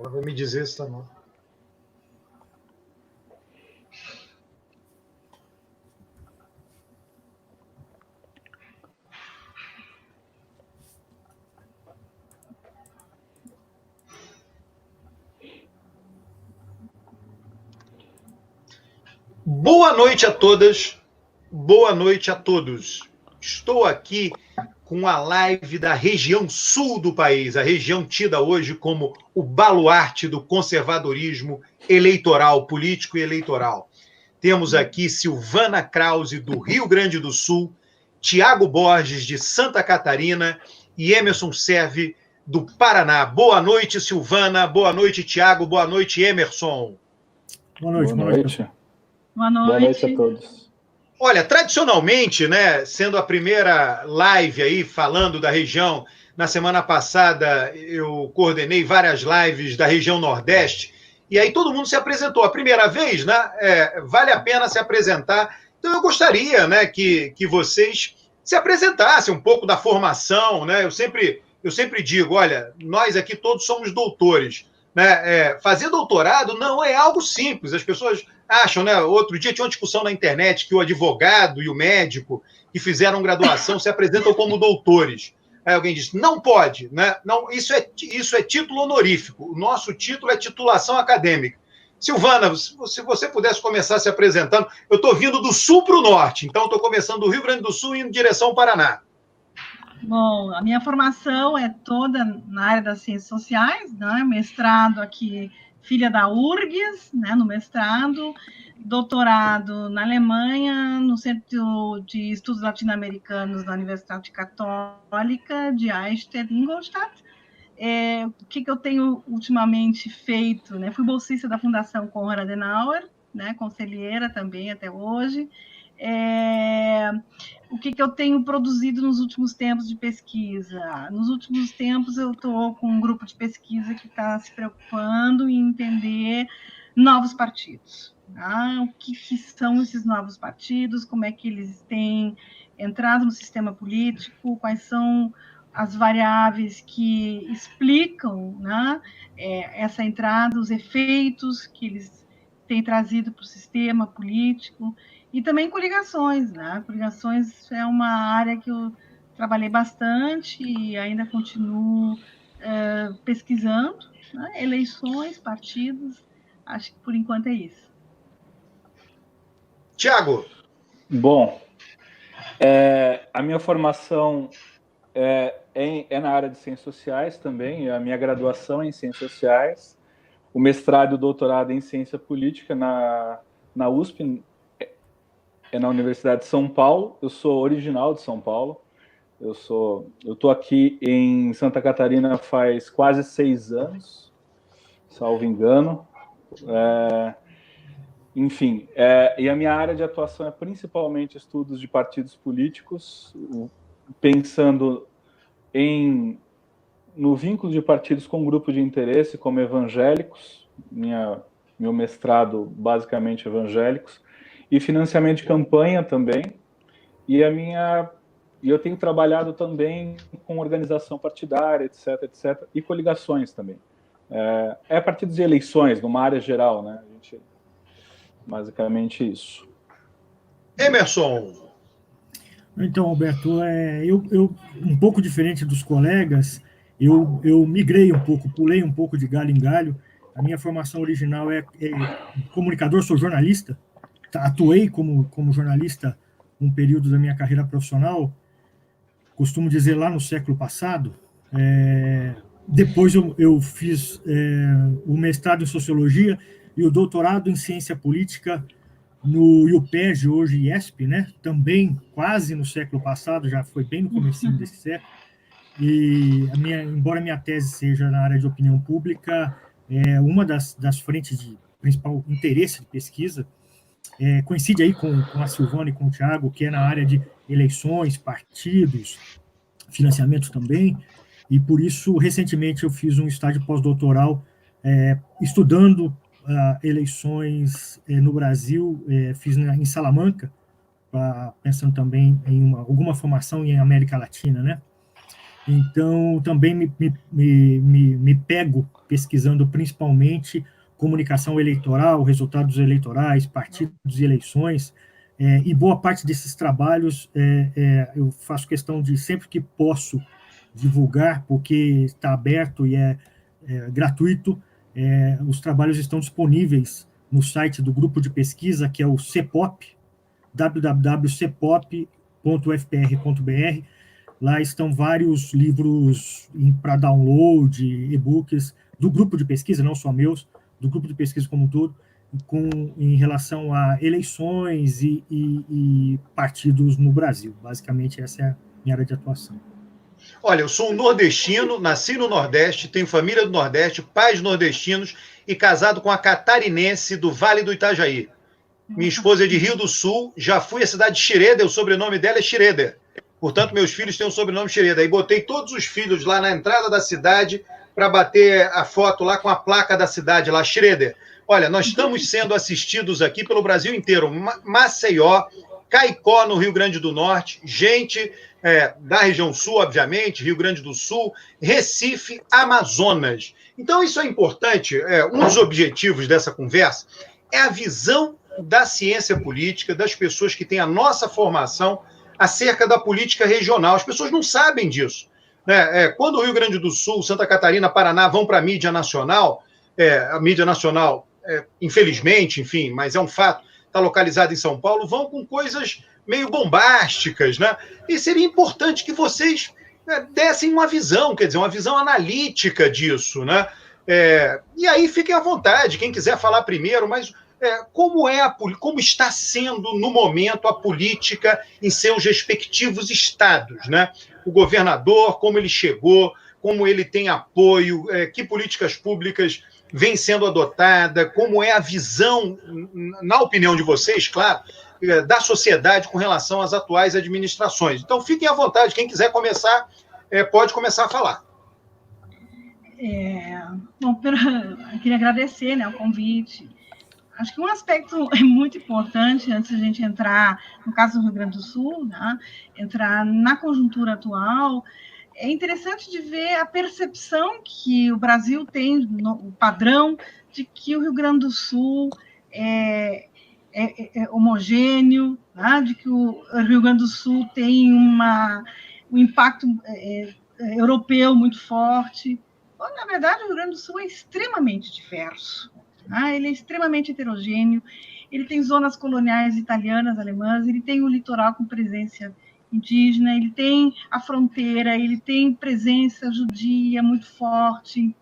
Ela vai me dizer se está não. Boa noite a todas, boa noite a todos. Estou aqui com a live da região sul do país, a região tida hoje como o baluarte do conservadorismo eleitoral, político e eleitoral. Temos aqui Silvana Krause, do Rio Grande do Sul, Tiago Borges, de Santa Catarina, e Emerson Serve, do Paraná. Boa noite, Silvana. Boa noite, Tiago. Boa noite, Emerson. Boa noite. Boa noite. Boa noite. Boa noite a todos. Olha, tradicionalmente, né, sendo a primeira live aí falando da região, na semana passada eu coordenei várias lives da região Nordeste, e aí todo mundo se apresentou. A primeira vez, né, vale a pena se apresentar. Então eu gostaria, né, que vocês se apresentassem um pouco da formação, né? Eu sempre digo, olha, nós aqui todos somos doutores, né? Fazer doutorado não é algo simples. As pessoas acham, né? Outro dia tinha uma discussão na internet que o advogado e o médico que fizeram graduação se apresentam como doutores. Aí alguém disse, não pode, né? Não, isso é título honorífico. O nosso título é titulação acadêmica. Silvana, se você pudesse começar se apresentando. Eu estou vindo do sul para o norte, então estou começando do Rio Grande do Sul e indo em direção ao Paraná. Bom, a minha formação é toda na área das ciências sociais, né? Mestrado aqui, filha da URGS, né? No mestrado, doutorado na Alemanha, no Centro de Estudos Latino-Americanos da Universidade Católica de Eichstätt-Ingolstadt. O que eu tenho ultimamente feito, né? Fui bolsista da Fundação Konrad Adenauer, né? Conselheira também até hoje. O que eu tenho produzido nos últimos tempos de pesquisa? Nos últimos tempos eu estou com um grupo de pesquisa que está se preocupando em entender novos partidos. Tá? O que são esses novos partidos, como é que eles têm entrado no sistema político, quais são as variáveis que explicam, né, essa entrada, os efeitos que eles têm trazido para o sistema político, e também coligações, né? Coligações é uma área que eu trabalhei bastante e ainda continuo pesquisando, né? Eleições, partidos, acho que por enquanto é isso. Tiago. Bom, a minha formação é na área de ciências sociais também, a minha graduação é em ciências sociais, o mestrado e o doutorado em ciência política na USP, na Universidade de São Paulo. Eu sou original de São Paulo, eu estou aqui em Santa Catarina faz quase 6 anos, salvo engano. Enfim, e a minha área de atuação é principalmente estudos de partidos políticos, pensando no vínculo de partidos com grupos de interesse, como evangélicos, meu mestrado basicamente evangélicos, e financiamento de campanha também, e eu tenho trabalhado também com organização partidária, etc, e coligações também. Partidos de eleições, numa área geral, né? Basicamente isso. Emerson. Então, Alberto, eu um pouco diferente dos colegas, eu migrei um pouco, pulei um pouco de galho em galho. A minha formação original é comunicador, sou jornalista, atuei como jornalista um período da minha carreira profissional, costumo dizer lá no século passado. Depois eu fiz o mestrado em Sociologia e o doutorado em Ciência Política no IUPEG, hoje IESP, né? Também quase no século passado, já foi bem no comecinho desse século. E embora minha tese seja na área de opinião pública, uma das frentes de principal interesse de pesquisa coincide aí com a Silvana e com o Tiago, que é na área de eleições, partidos, financiamento também, e por isso, recentemente, eu fiz um estágio pós-doutoral estudando eleições no Brasil, fiz em Salamanca, pensando também em alguma formação em América Latina, né? Então, também me pego pesquisando principalmente comunicação eleitoral, resultados eleitorais, partidos e eleições, e boa parte desses trabalhos eu faço questão de, sempre que posso, divulgar, porque está aberto e é gratuito. Os trabalhos estão disponíveis no site do grupo de pesquisa, que é o CEPOP, www.cepop.fpr.br. Lá estão vários livros para download, e-books, do grupo de pesquisa, não só meus, do grupo de pesquisa como um todo, em relação a eleições e partidos no Brasil. Basicamente, essa é a minha área de atuação. Olha, eu sou um nordestino, nasci no Nordeste, tenho família do Nordeste, pais nordestinos e casado com a catarinense do Vale do Itajaí. Minha esposa é de Rio do Sul, já fui à cidade de Xereda, o sobrenome dela é Schroeder. Portanto, meus filhos têm o sobrenome Schroeder. Aí botei todos os filhos lá na entrada da cidade para bater a foto lá com a placa da cidade, lá, Schroeder. Olha, nós estamos sendo assistidos aqui pelo Brasil inteiro. Maceió, Caicó, no Rio Grande do Norte, gente da região sul, obviamente, Rio Grande do Sul, Recife, Amazonas. Então, isso é importante. Um dos objetivos dessa conversa é a visão da ciência política, das pessoas que têm a nossa formação acerca da política regional. As pessoas não sabem disso. Quando o Rio Grande do Sul, Santa Catarina, Paraná vão para a mídia nacional, infelizmente, enfim, mas é um fato, está localizada em São Paulo, vão com coisas meio bombásticas, né? E seria importante que vocês dessem uma visão, quer dizer, uma visão analítica disso, né? E aí fiquem à vontade, quem quiser falar primeiro, mas como está sendo no momento a política em seus respectivos estados, né? O governador, como ele chegou, como ele tem apoio, que políticas públicas vem sendo adotada, como é a visão, na opinião de vocês, claro, da sociedade com relação às atuais administrações. Então, fiquem à vontade, quem quiser começar, pode começar a falar. Bom, eu queria agradecer, né, o convite. Acho que um aspecto muito importante, antes de a gente entrar, no caso do Rio Grande do Sul, né, entrar na conjuntura atual, é interessante de ver a percepção que o Brasil tem, o padrão de que o Rio Grande do Sul é homogêneo, né? De que o Rio Grande do Sul tem um impacto europeu muito forte. Bom, na verdade, o Rio Grande do Sul é extremamente diverso, né? Ele é extremamente heterogêneo, ele tem zonas coloniais italianas, alemãs, ele tem o litoral com presença indígena, ele tem a fronteira, ele tem presença judia muito forte,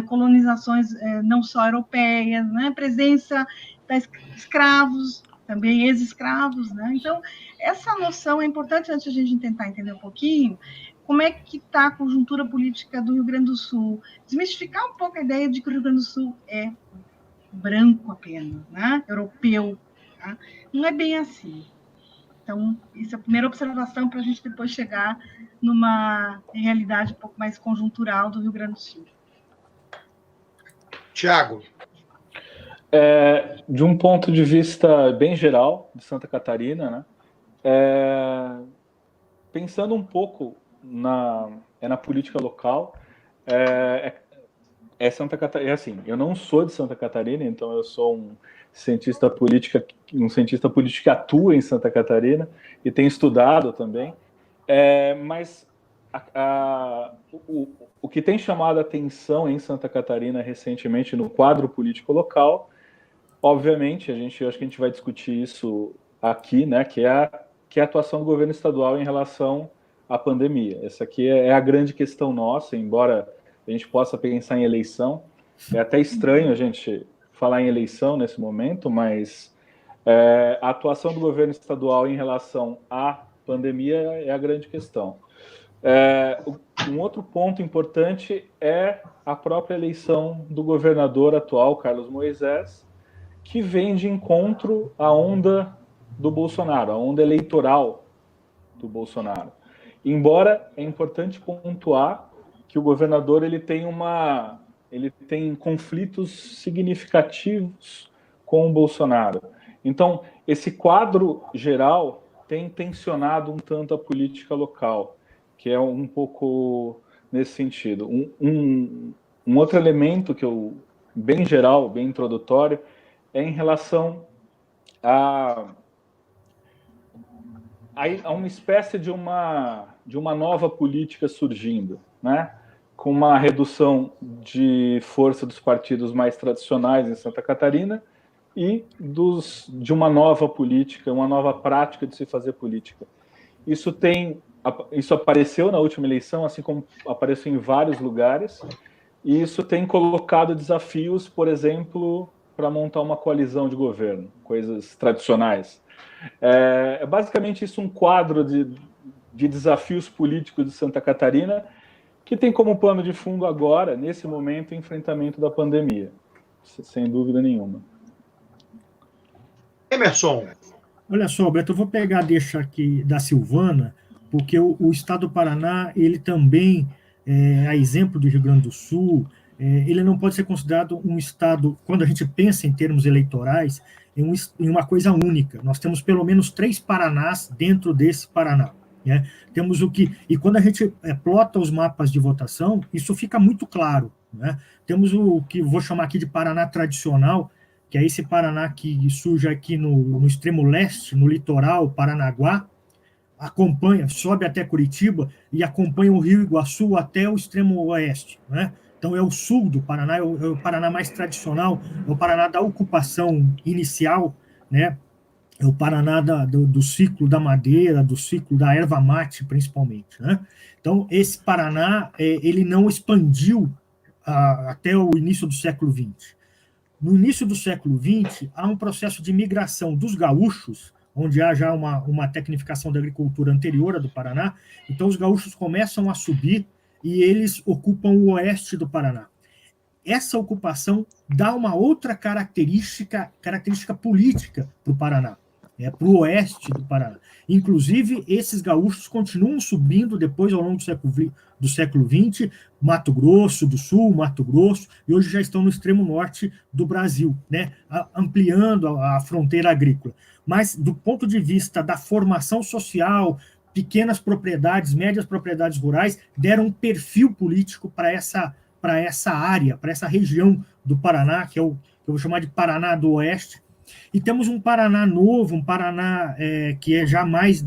colonizações não só europeias, né? Presença de escravos, também ex-escravos, né? Então, essa noção é importante antes de a gente tentar entender um pouquinho como é que está a conjuntura política do Rio Grande do Sul, desmistificar um pouco a ideia de que o Rio Grande do Sul é branco apenas, né? Europeu, tá? Não é bem assim. Então, essa é a primeira observação para a gente depois chegar numa realidade um pouco mais conjuntural do Rio Grande do Sul. Tiago. De um ponto de vista bem geral de Santa Catarina, né? Pensando um pouco na política local, Santa Catarina, assim, eu não sou de Santa Catarina, então eu sou um cientista político que atua em Santa Catarina e tem estudado também, mas o que tem chamado a atenção em Santa Catarina recentemente no quadro político local, obviamente, acho que a gente vai discutir isso aqui, né, que é a atuação do governo estadual em relação à pandemia. Essa aqui é a grande questão nossa, embora a gente possa pensar em eleição. É até estranho a gente falar em eleição nesse momento, mas a atuação do governo estadual em relação à pandemia é a grande questão. Um outro ponto importante é a própria eleição do governador atual, Carlos Moisés, que vem de encontro à onda do Bolsonaro, a onda eleitoral do Bolsonaro. Embora é importante pontuar que o governador ele tem conflitos significativos com o Bolsonaro. Então, esse quadro geral tem tensionado um tanto a política local, que é um pouco nesse sentido. Um Um outro elemento que eu, bem geral, bem introdutório, é em relação a uma espécie de uma nova política surgindo, né? Com uma redução de força dos partidos mais tradicionais em Santa Catarina e de uma nova política, uma nova prática de se fazer política. Isso apareceu na última eleição, assim como apareceu em vários lugares, e isso tem colocado desafios, por exemplo, para montar uma coalizão de governo, coisas tradicionais. É basicamente isso, um quadro de desafios políticos de Santa Catarina, que tem como pano de fundo agora, nesse momento, o enfrentamento da pandemia, sem dúvida nenhuma. Emerson. Olha só, Alberto, eu vou pegar a deixa aqui da Silvana, porque o Estado do Paraná, ele também, a exemplo do Rio Grande do Sul, ele não pode ser considerado um Estado, quando a gente pensa em termos eleitorais, em uma coisa única. Nós temos pelo menos 3 Paranás dentro desse Paraná. Né? Temos e quando a gente plota os mapas de votação, isso fica muito claro. Né? Temos o que eu vou chamar aqui de Paraná tradicional, que é esse Paraná que surge aqui no extremo leste, no litoral, Paranaguá, sobe até Curitiba e acompanha o Rio Iguaçu até o extremo oeste. Né? Então, é o sul do Paraná, é o Paraná mais tradicional, é o Paraná da ocupação inicial, né? É o Paraná do ciclo da madeira, do ciclo da erva mate, principalmente. Né? Então, esse Paraná, ele não expandiu até o início do século XX. No início do século XX, há um processo de migração dos gaúchos, onde há já uma tecnificação da agricultura anterior à do Paraná. Então, os gaúchos começam a subir e eles ocupam o oeste do Paraná. Essa ocupação dá uma outra característica política para o Paraná, para o oeste do Paraná. Inclusive, esses gaúchos continuam subindo depois, ao longo do século XX, Mato Grosso do Sul, Mato Grosso, e hoje já estão no extremo norte do Brasil, né, ampliando a fronteira agrícola. Mas, do ponto de vista da formação social, pequenas propriedades, médias propriedades rurais, deram um perfil político para essa área, para essa região do Paraná, que eu vou chamar de Paraná do Oeste. E temos um Paraná novo, um Paraná que é já mais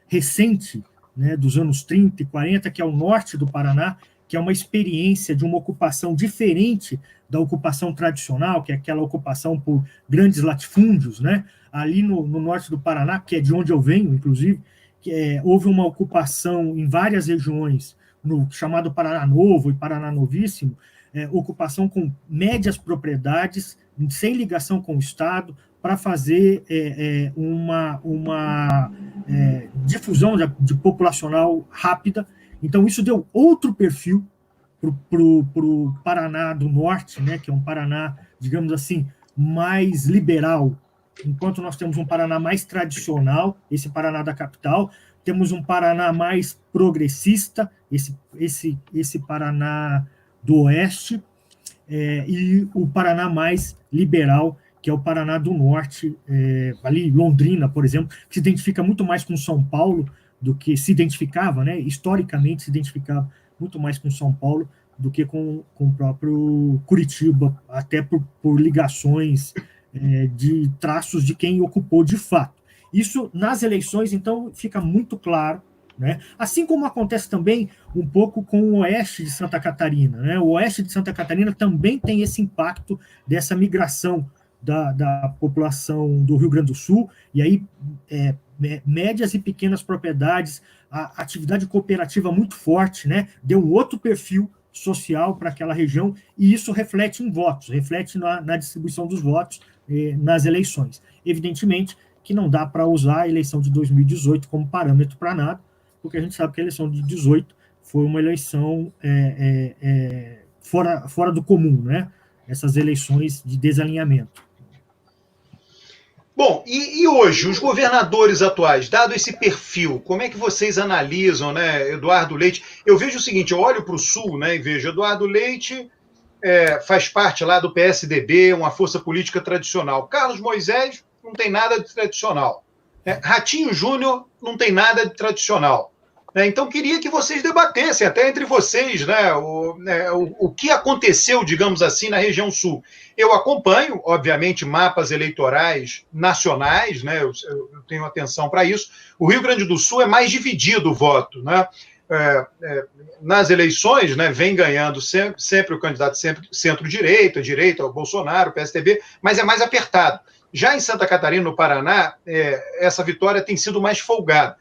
recente, né, dos anos 30 e 40, que é o norte do Paraná, que é uma experiência de uma ocupação diferente da ocupação tradicional, que é aquela ocupação por grandes latifúndios, né? Ali no norte do Paraná, que é de onde eu venho, inclusive, houve uma ocupação em várias regiões, no chamado Paraná Novo e Paraná Novíssimo, ocupação com médias propriedades, sem ligação com o Estado, para fazer uma difusão de populacional rápida. Então, isso deu outro perfil para o Paraná do Norte, né, que é um Paraná, digamos assim, mais liberal, enquanto nós temos um Paraná mais tradicional, esse Paraná da capital, temos um Paraná mais progressista, esse Paraná do Oeste, e o Paraná mais liberal, que é o Paraná do Norte, ali Londrina, por exemplo, que se identifica muito mais com São Paulo do que se identificava, né? Historicamente se identificava muito mais com São Paulo do que com o próprio Curitiba, até por ligações de traços de quem ocupou de fato. Isso, nas eleições, então, fica muito claro, né? Assim como acontece também um pouco com o oeste de Santa Catarina. Né? O oeste de Santa Catarina também tem esse impacto dessa migração da população do Rio Grande do Sul, e aí médias e pequenas propriedades, a atividade cooperativa muito forte, né? Deu um outro perfil social para aquela região, e isso reflete em votos, reflete na distribuição dos votos nas eleições. Evidentemente que não dá para usar a eleição de 2018 como parâmetro para nada, porque a gente sabe que a eleição de 2018 foi uma eleição fora do comum, né? Essas eleições de desalinhamento. Bom, e hoje, os governadores atuais, dado esse perfil, como é que vocês analisam, né, Eduardo Leite? Eu vejo o seguinte, eu olho para o Sul, né, e vejo Eduardo Leite faz parte lá do PSDB, uma força política tradicional. Carlos Moisés não tem nada de tradicional. Ratinho Júnior não tem nada de tradicional. Então, queria que vocês debatessem, até entre vocês, o que aconteceu, digamos assim, na região sul. Eu acompanho, obviamente, mapas eleitorais nacionais, né? Eu tenho atenção para isso. O Rio Grande do Sul é mais dividido o voto, né? Nas eleições, né, vem ganhando sempre o candidato centro-direita, o Bolsonaro, o PSDB, mas é mais apertado. Já em Santa Catarina, no Paraná, essa vitória tem sido mais folgada.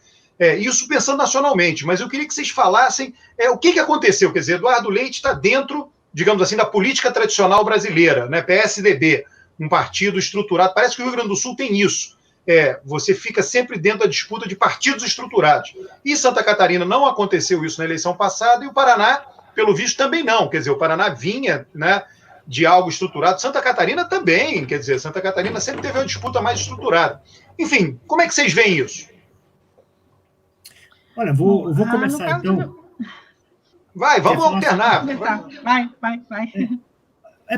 Isso pensando nacionalmente, mas eu queria que vocês falassem o que aconteceu. Quer dizer, Eduardo Leite está dentro, digamos assim, da política tradicional brasileira, né? PSDB, um partido estruturado. Parece que o Rio Grande do Sul tem isso. Você fica sempre dentro da disputa de partidos estruturados. E Santa Catarina não aconteceu isso na eleição passada, e o Paraná, pelo visto, também não. Quer dizer, o Paraná vinha, né, de algo estruturado. Santa Catarina também, quer dizer, Santa Catarina sempre teve uma disputa mais estruturada. Enfim, como é que vocês veem isso? Olha, eu vou começar então. Vamos alternar. Vai.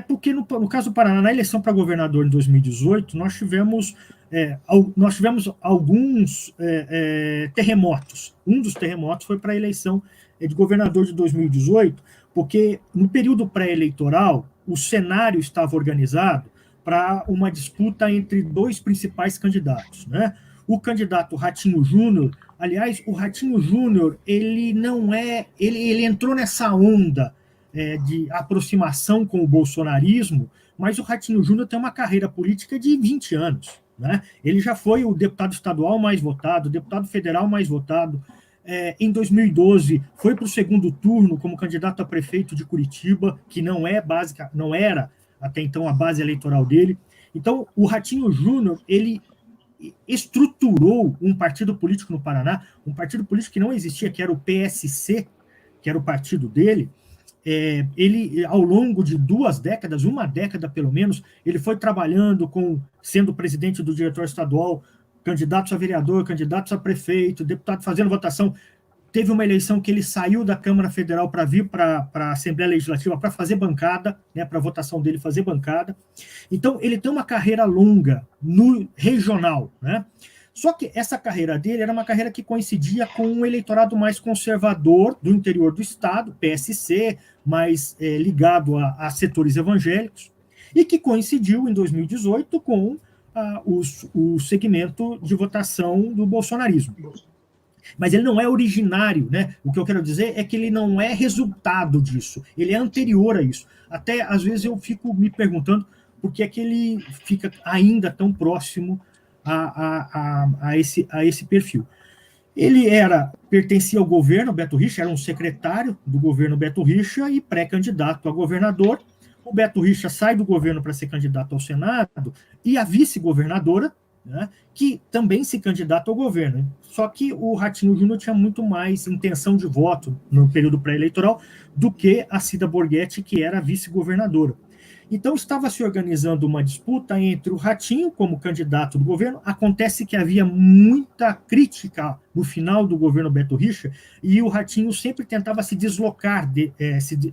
Porque no caso do Paraná, na eleição para governador em 2018, nós tivemos alguns terremotos. Um dos terremotos foi para a eleição de governador de 2018, porque no período pré-eleitoral, o cenário estava organizado para uma disputa entre dois principais candidatos, né? O candidato Ratinho Júnior, aliás, o Ratinho Júnior, ele entrou nessa onda de aproximação com o bolsonarismo, mas o Ratinho Júnior tem uma carreira política de 20 anos. Né? Ele já foi o deputado estadual mais votado, o deputado federal mais votado. Em 2012, foi para o segundo turno como candidato a prefeito de Curitiba, que não era até então a base eleitoral dele. Então, o Ratinho Júnior, ele estruturou um partido político no Paraná, um partido político que não existia, que era o PSC, que era o partido dele. Ele, ao longo de 2 décadas, uma década pelo menos, ele foi trabalhando sendo presidente do diretor estadual, candidatos a vereador, candidatos a prefeito, deputado fazendo votação. Teve uma eleição que ele saiu da Câmara Federal para vir para a Assembleia Legislativa para fazer bancada, né, para a votação dele fazer bancada. Então, ele tem uma carreira longa no regional, né? Só que essa carreira dele era uma carreira que coincidia com um eleitorado mais conservador do interior do estado, PSC, mais ligado a setores evangélicos, e que coincidiu em 2018 com o segmento de votação do bolsonarismo. Mas ele não é originário, né? O que eu quero dizer é que ele não é resultado disso, ele é anterior a isso. Até, às vezes, eu fico me perguntando por que é que ele fica ainda tão próximo a esse perfil. Ele pertencia ao governo Beto Richa, era um secretário do governo Beto Richa e pré-candidato a governador. O Beto Richa sai do governo para ser candidato ao Senado, e a vice-governadora, né, que também se candidata ao governo. Só que o Ratinho Júnior tinha muito mais intenção de voto no período pré-eleitoral do que a Cida Borghetti, que era a vice-governadora. Então, estava se organizando uma disputa entre o Ratinho como candidato do governo. Acontece que havia muita crítica no final do governo Beto Richa, e o Ratinho sempre tentava se deslocar,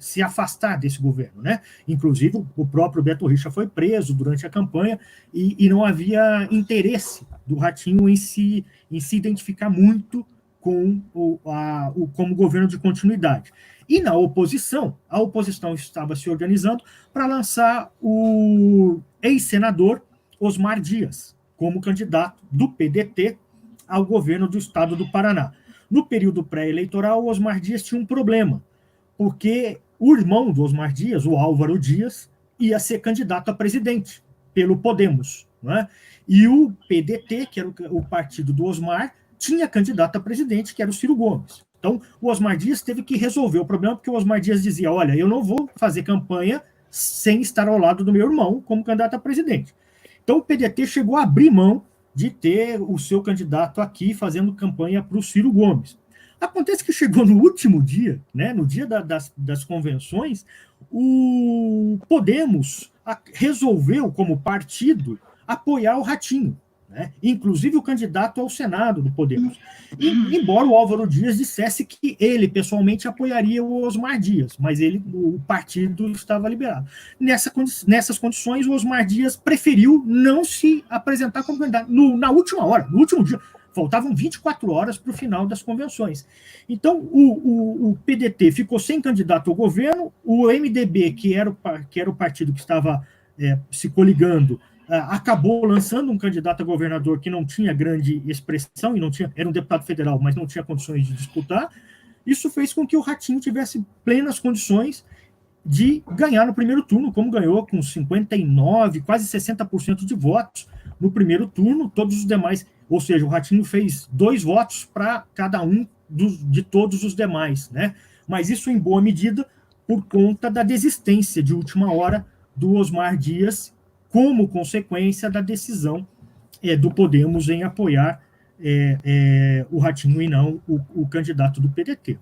se afastar desse governo, né? Inclusive, o próprio Beto Richa foi preso durante a campanha, e não havia interesse do Ratinho em se identificar muito como governo de continuidade. E na oposição, a oposição estava se organizando para lançar o ex-senador Osmar Dias como candidato do PDT ao governo do estado do Paraná. No período pré-eleitoral, o Osmar Dias tinha um problema, porque o irmão do Osmar Dias, o Álvaro Dias, ia ser candidato a presidente pelo Podemos, né? E o PDT, que era o partido do Osmar, tinha candidato a presidente, que era o Ciro Gomes. Então, o Osmar Dias teve que resolver o problema, porque o Osmar Dias dizia, olha, eu não vou fazer campanha sem estar ao lado do meu irmão como candidato a presidente. Então, o PDT chegou a abrir mão de ter o seu candidato aqui fazendo campanha para o Ciro Gomes. Acontece que chegou no último dia, né, no dia das convenções, o Podemos resolveu, como partido, apoiar o Ratinho, né? Inclusive o candidato ao Senado do Podemos. E, embora o Álvaro Dias dissesse que ele pessoalmente apoiaria o Osmar Dias, mas o partido estava liberado. Nessas condições, o Osmar Dias preferiu não se apresentar como candidato. Na última hora, no último dia, faltavam 24 horas para o final das convenções. Então, o PDT ficou sem candidato ao governo, o MDB, que era o partido que estava se coligando, acabou lançando um candidato a governador que não tinha grande expressão, era um deputado federal, mas não tinha condições de disputar. Isso fez com que o Ratinho tivesse plenas condições de ganhar no primeiro turno, como ganhou, com 59%, quase 60% de votos no primeiro turno. Todos os demais, ou seja, o Ratinho fez 2 votos para cada um de todos os demais, né? Mas isso em boa medida por conta da desistência de última hora do Osmar Dias, como consequência da decisão do Podemos em apoiar o Ratinho e não o candidato do PDT.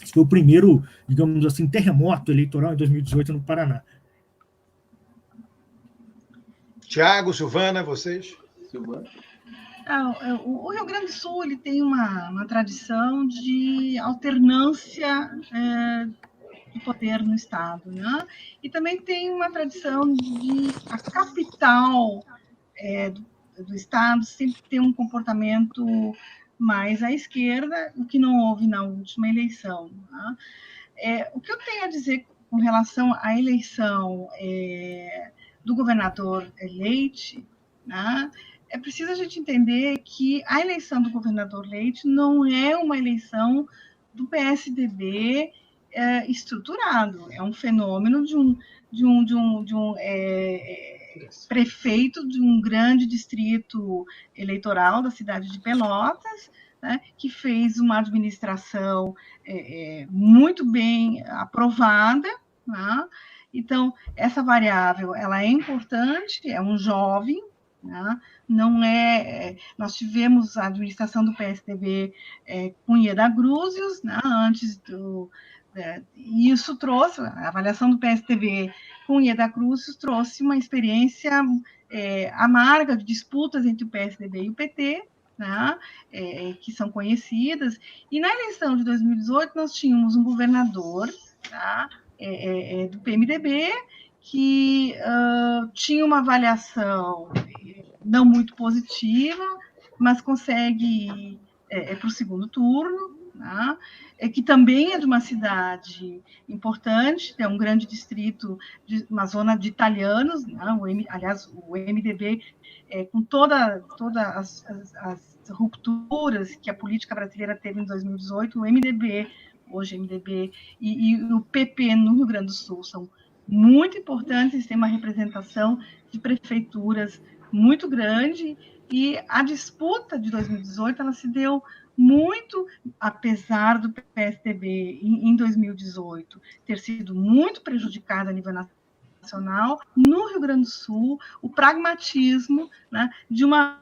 Esse foi o primeiro, digamos assim, terremoto eleitoral em 2018 no Paraná. Tiago, Silvana, vocês? Silvana. O Rio Grande do Sul ele tem uma tradição de alternância de poder no Estado, né? E também tem uma tradição de a capital do Estado sempre ter um comportamento mais à esquerda, o que não houve na última eleição. Né? O que eu tenho a dizer com relação à eleição do governador Leite, né? É preciso a gente entender que a eleição do governador Leite não é uma eleição do PSDB estruturado, é um fenômeno de um prefeito de um grande distrito eleitoral da cidade de Pelotas, né, que fez uma administração muito bem aprovada, né? Então, essa variável ela é importante, é um jovem, né? Não nós tivemos a administração do PSDB com Ieda Grúzios, né? Antes e isso trouxe, a avaliação do PSDB com Ieda Grúzios trouxe uma experiência amarga de disputas entre o PSDB e o PT, né? Que são conhecidas, e na eleição de 2018 nós tínhamos um governador, tá? Do PMDB, que tinha uma avaliação não muito positiva, mas consegue para o segundo turno, né? Que também é de uma cidade importante, é um grande distrito, uma zona de italianos, né? Aliás, o MDB, com todas as rupturas que a política brasileira teve em 2018, o MDB, hoje MDB, e o PP no Rio Grande do Sul são muito importantes, tem uma representação de prefeituras muito grande, e a disputa de 2018 ela se deu muito, apesar do PSDB em 2018 ter sido muito prejudicado a nível nacional, no Rio Grande do Sul, o pragmatismo, né, de uma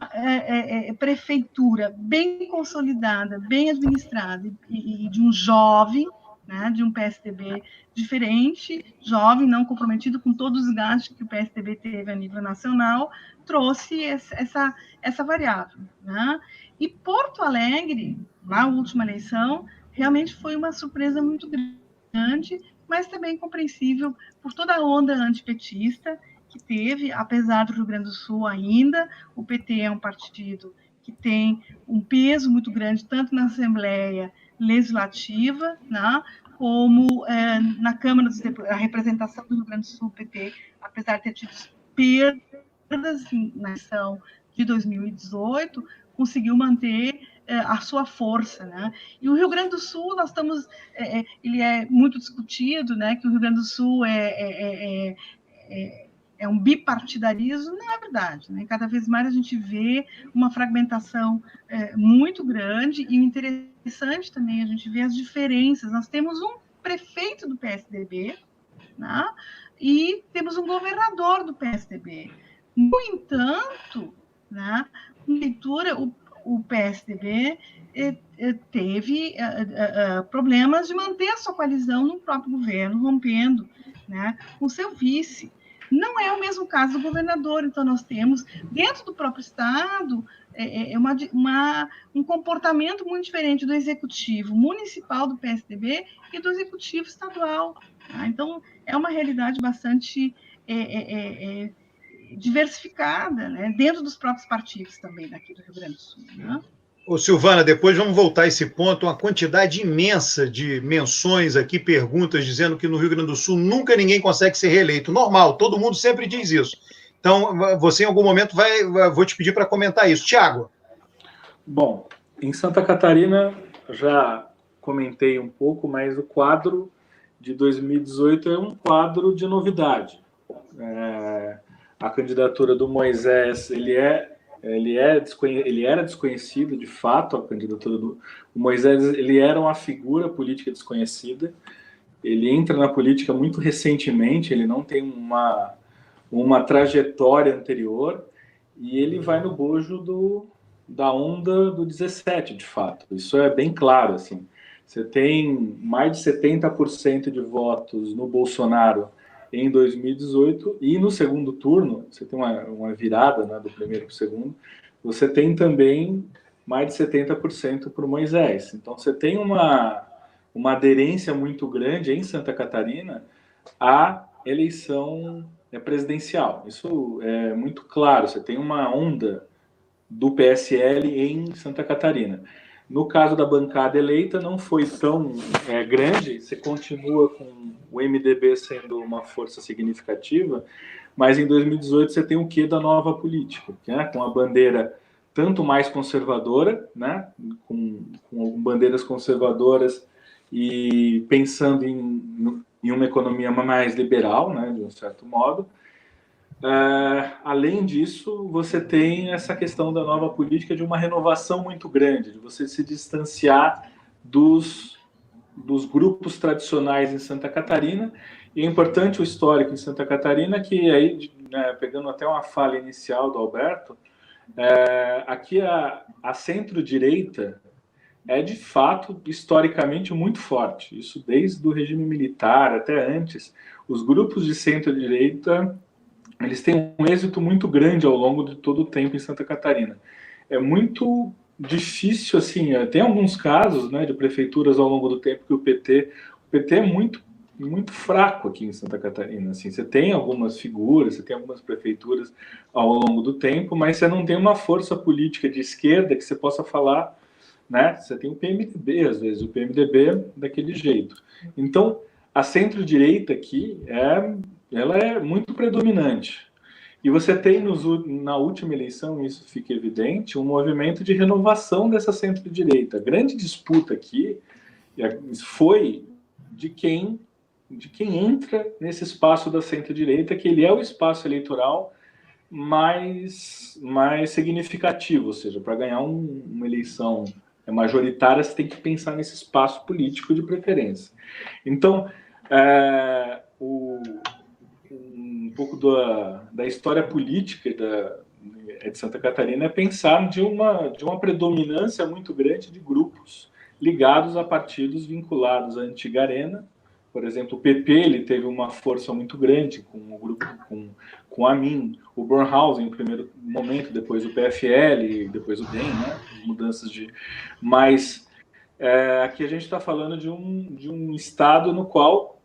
prefeitura bem consolidada, bem administrada, e de um jovem, né, de um PSDB diferente, jovem, não comprometido com todos os gastos que o PSDB teve a nível nacional, trouxe essa variável. Né? E Porto Alegre, na última eleição, realmente foi uma surpresa muito grande, mas também compreensível por toda a onda antipetista que teve, apesar do Rio Grande do Sul ainda, o PT é um partido que tem um peso muito grande, tanto na Assembleia Legislativa, né, como na Câmara dos Deputados, a representação do Rio Grande do Sul, o PT, apesar de ter tido perdas na eleição de 2018, conseguiu manter a sua força, né? E o Rio Grande do Sul, nós estamos, ele é muito discutido, né? Que o Rio Grande do Sul é um bipartidarismo, não é verdade, né? Cada vez mais a gente vê uma fragmentação muito grande, e interessante também a gente ver as diferenças. Nós temos um prefeito do PSDB, né? E temos um governador do PSDB. No entanto, né, leitura, o PSDB teve problemas de manter a sua coalizão no próprio governo, rompendo, né, com seu vice. Não é o mesmo caso do governador, então nós temos, dentro do próprio Estado, um comportamento muito diferente do executivo municipal do PSDB e do executivo estadual. Tá? Então, é uma realidade bastante diversificada, né, dentro dos próprios partidos também daqui do Rio Grande do Sul. Né? Ô, Silvana, depois vamos voltar a esse ponto, uma quantidade imensa de menções aqui, perguntas, dizendo que no Rio Grande do Sul nunca ninguém consegue ser reeleito. Normal, todo mundo sempre diz isso. Então, você em algum momento vou te pedir para comentar isso. Tiago. Bom, em Santa Catarina, já comentei um pouco, mas o quadro de 2018 é um quadro de novidade. A candidatura do Moisés, ele era desconhecido, de fato, a candidatura do Moisés, ele era uma figura política desconhecida, ele entra na política muito recentemente, ele não tem uma trajetória anterior, e ele vai no bojo da onda do 17, de fato. Isso é bem claro, assim. Você tem mais de 70% de votos no Bolsonaro em 2018, e no segundo turno, você tem uma virada, né, do primeiro para o segundo, você tem também mais de 70% para o Moisés. Então, você tem uma aderência muito grande em Santa Catarina à eleição presidencial. Isso é muito claro. Você tem uma onda do PSL em Santa Catarina. No caso da bancada eleita, não foi tão grande, você continua com o MDB sendo uma força significativa, mas em 2018 você tem o quê da nova política, né? Com a bandeira tanto mais conservadora, né? com bandeiras conservadoras e pensando em uma economia mais liberal, né? De um certo modo. Além disso, você tem essa questão da nova política de uma renovação muito grande, de você se distanciar dos grupos tradicionais em Santa Catarina. E é importante o histórico em Santa Catarina, que aí, né, pegando até uma fala inicial do Alberto, aqui a centro-direita é, de fato, historicamente muito forte. Isso desde o regime militar até antes. Os grupos de centro-direita, eles têm um êxito muito grande ao longo de todo o tempo em Santa Catarina. É muito difícil, assim, tem alguns casos, né, de prefeituras ao longo do tempo que o PT é muito fraco aqui em Santa Catarina. Assim, você tem algumas figuras, você tem algumas prefeituras ao longo do tempo, mas você não tem uma força política de esquerda que você possa falar, né? Você tem o PMDB, às vezes, o PMDB daquele jeito. Então, a centro-direita aqui ela é muito predominante. E você tem na última eleição, isso fica evidente, um movimento de renovação dessa centro-direita. A grande disputa aqui foi de quem entra nesse espaço da centro-direita, que ele é o espaço eleitoral mais significativo, ou seja, para ganhar uma eleição majoritária, você tem que pensar nesse espaço político de preferência. Então, um pouco da história política de Santa Catarina é pensar de uma predominância muito grande de grupos ligados a partidos vinculados à antiga Arena. Por exemplo, o PP ele teve uma força muito grande com o grupo com a Amin, o Bornhausen, no primeiro momento, depois o PFL, depois o DEM, né? Mudanças de... Mas aqui a gente está falando de um estado no qual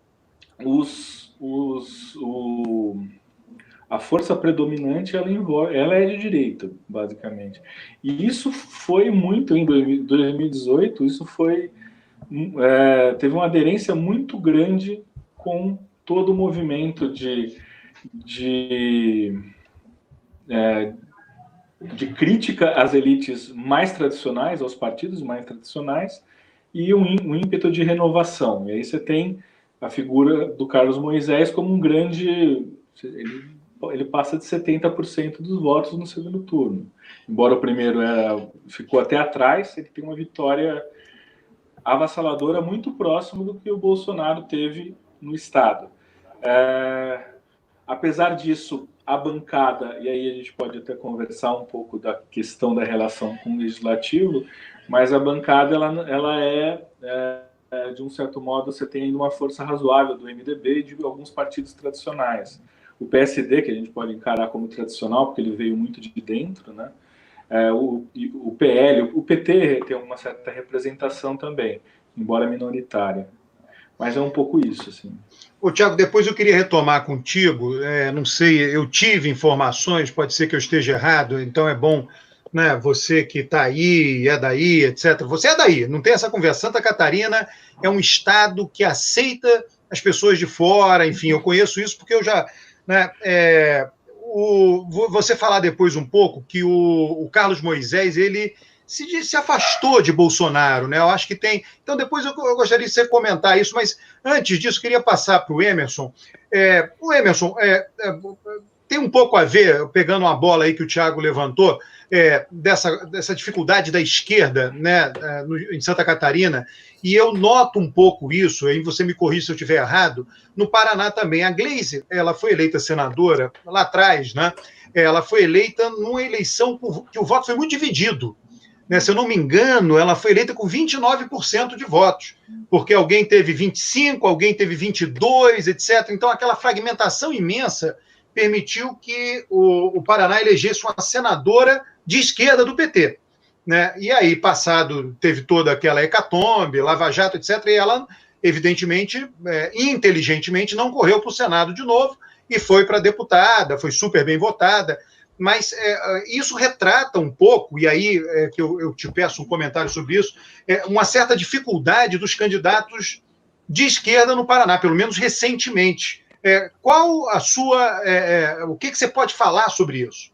a força predominante ela é de direita, basicamente. E isso foi muito em 2018, isso foi... teve uma aderência muito grande com todo o movimento de crítica às elites mais tradicionais, aos partidos mais tradicionais, e um ímpeto de renovação. E aí você tem a figura do Carlos Moisés como um grande... Ele passa de 70% dos votos no segundo turno. Embora o primeiro ficou até atrás, ele tem uma vitória avassaladora muito próximo do que o Bolsonaro teve no estado. Apesar disso, a bancada, e aí a gente pode até conversar um pouco da questão da relação com o legislativo, mas a bancada ela de um certo modo, você tem ainda uma força razoável do MDB e de alguns partidos tradicionais. O PSD, que a gente pode encarar como tradicional, porque ele veio muito de dentro, né? O PL, o PT tem uma certa representação também, embora minoritária. Mas é um pouco isso, assim. Ô, Tiago, depois eu queria retomar contigo, não sei, eu tive informações, pode ser que eu esteja errado, então é bom, né, você que está aí, é daí, etc. Você é daí, não tem essa conversa. Santa Catarina é um estado que aceita as pessoas de fora, enfim, eu conheço isso porque eu já... Né, você falar depois um pouco que o Carlos Moisés, ele se afastou de Bolsonaro, né? Eu acho que tem. Então, depois eu gostaria de você comentar isso, mas antes disso, queria passar para o Emerson. O Emerson tem um pouco a ver, pegando uma bola aí que o Thiago levantou, dessa dificuldade da esquerda, né, em Santa Catarina, e eu noto um pouco isso, aí você me corrija se eu estiver errado, no Paraná também. A Gleisi, ela foi eleita senadora lá atrás, né? Ela foi eleita numa eleição que o voto foi muito dividido. Né, se eu não me engano, ela foi eleita com 29% de votos, porque alguém teve 25%, alguém teve 22%, etc. Então, aquela fragmentação imensa permitiu que o Paraná elegesse uma senadora de esquerda do PT. Né? E aí, passado, teve toda aquela hecatombe, Lava Jato, etc., e ela, evidentemente, inteligentemente, não correu para o Senado de novo e foi para deputada, foi super bem votada. Mas isso retrata um pouco, e aí que eu te peço um comentário sobre isso, uma certa dificuldade dos candidatos de esquerda no Paraná, pelo menos recentemente. Qual a sua... o que você pode falar sobre isso?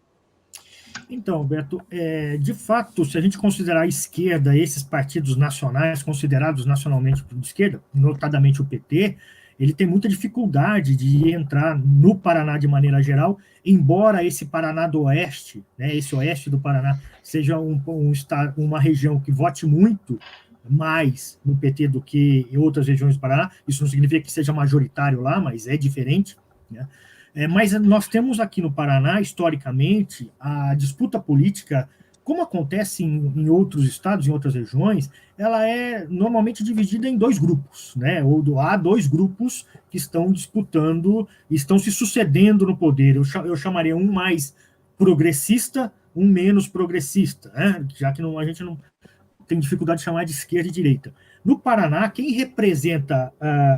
Então, Beto, de fato, se a gente considerar a esquerda, esses partidos nacionais, considerados nacionalmente de esquerda, notadamente o PT, ele tem muita dificuldade de entrar no Paraná de maneira geral, embora esse Paraná do Oeste, né, esse oeste do Paraná, seja uma região que vote muito mais no PT do que em outras regiões do Paraná. Isso não significa que seja majoritário lá, mas é diferente, né? Mas nós temos aqui no Paraná, historicamente, a disputa política, como acontece em outros estados, em outras regiões, ela é normalmente dividida em dois grupos, né? Há dois grupos que estão disputando, estão se sucedendo no poder. Eu chamaria um mais progressista, um menos progressista, né? Já que a gente não tem dificuldade de chamar de esquerda e direita. No Paraná, quem representa,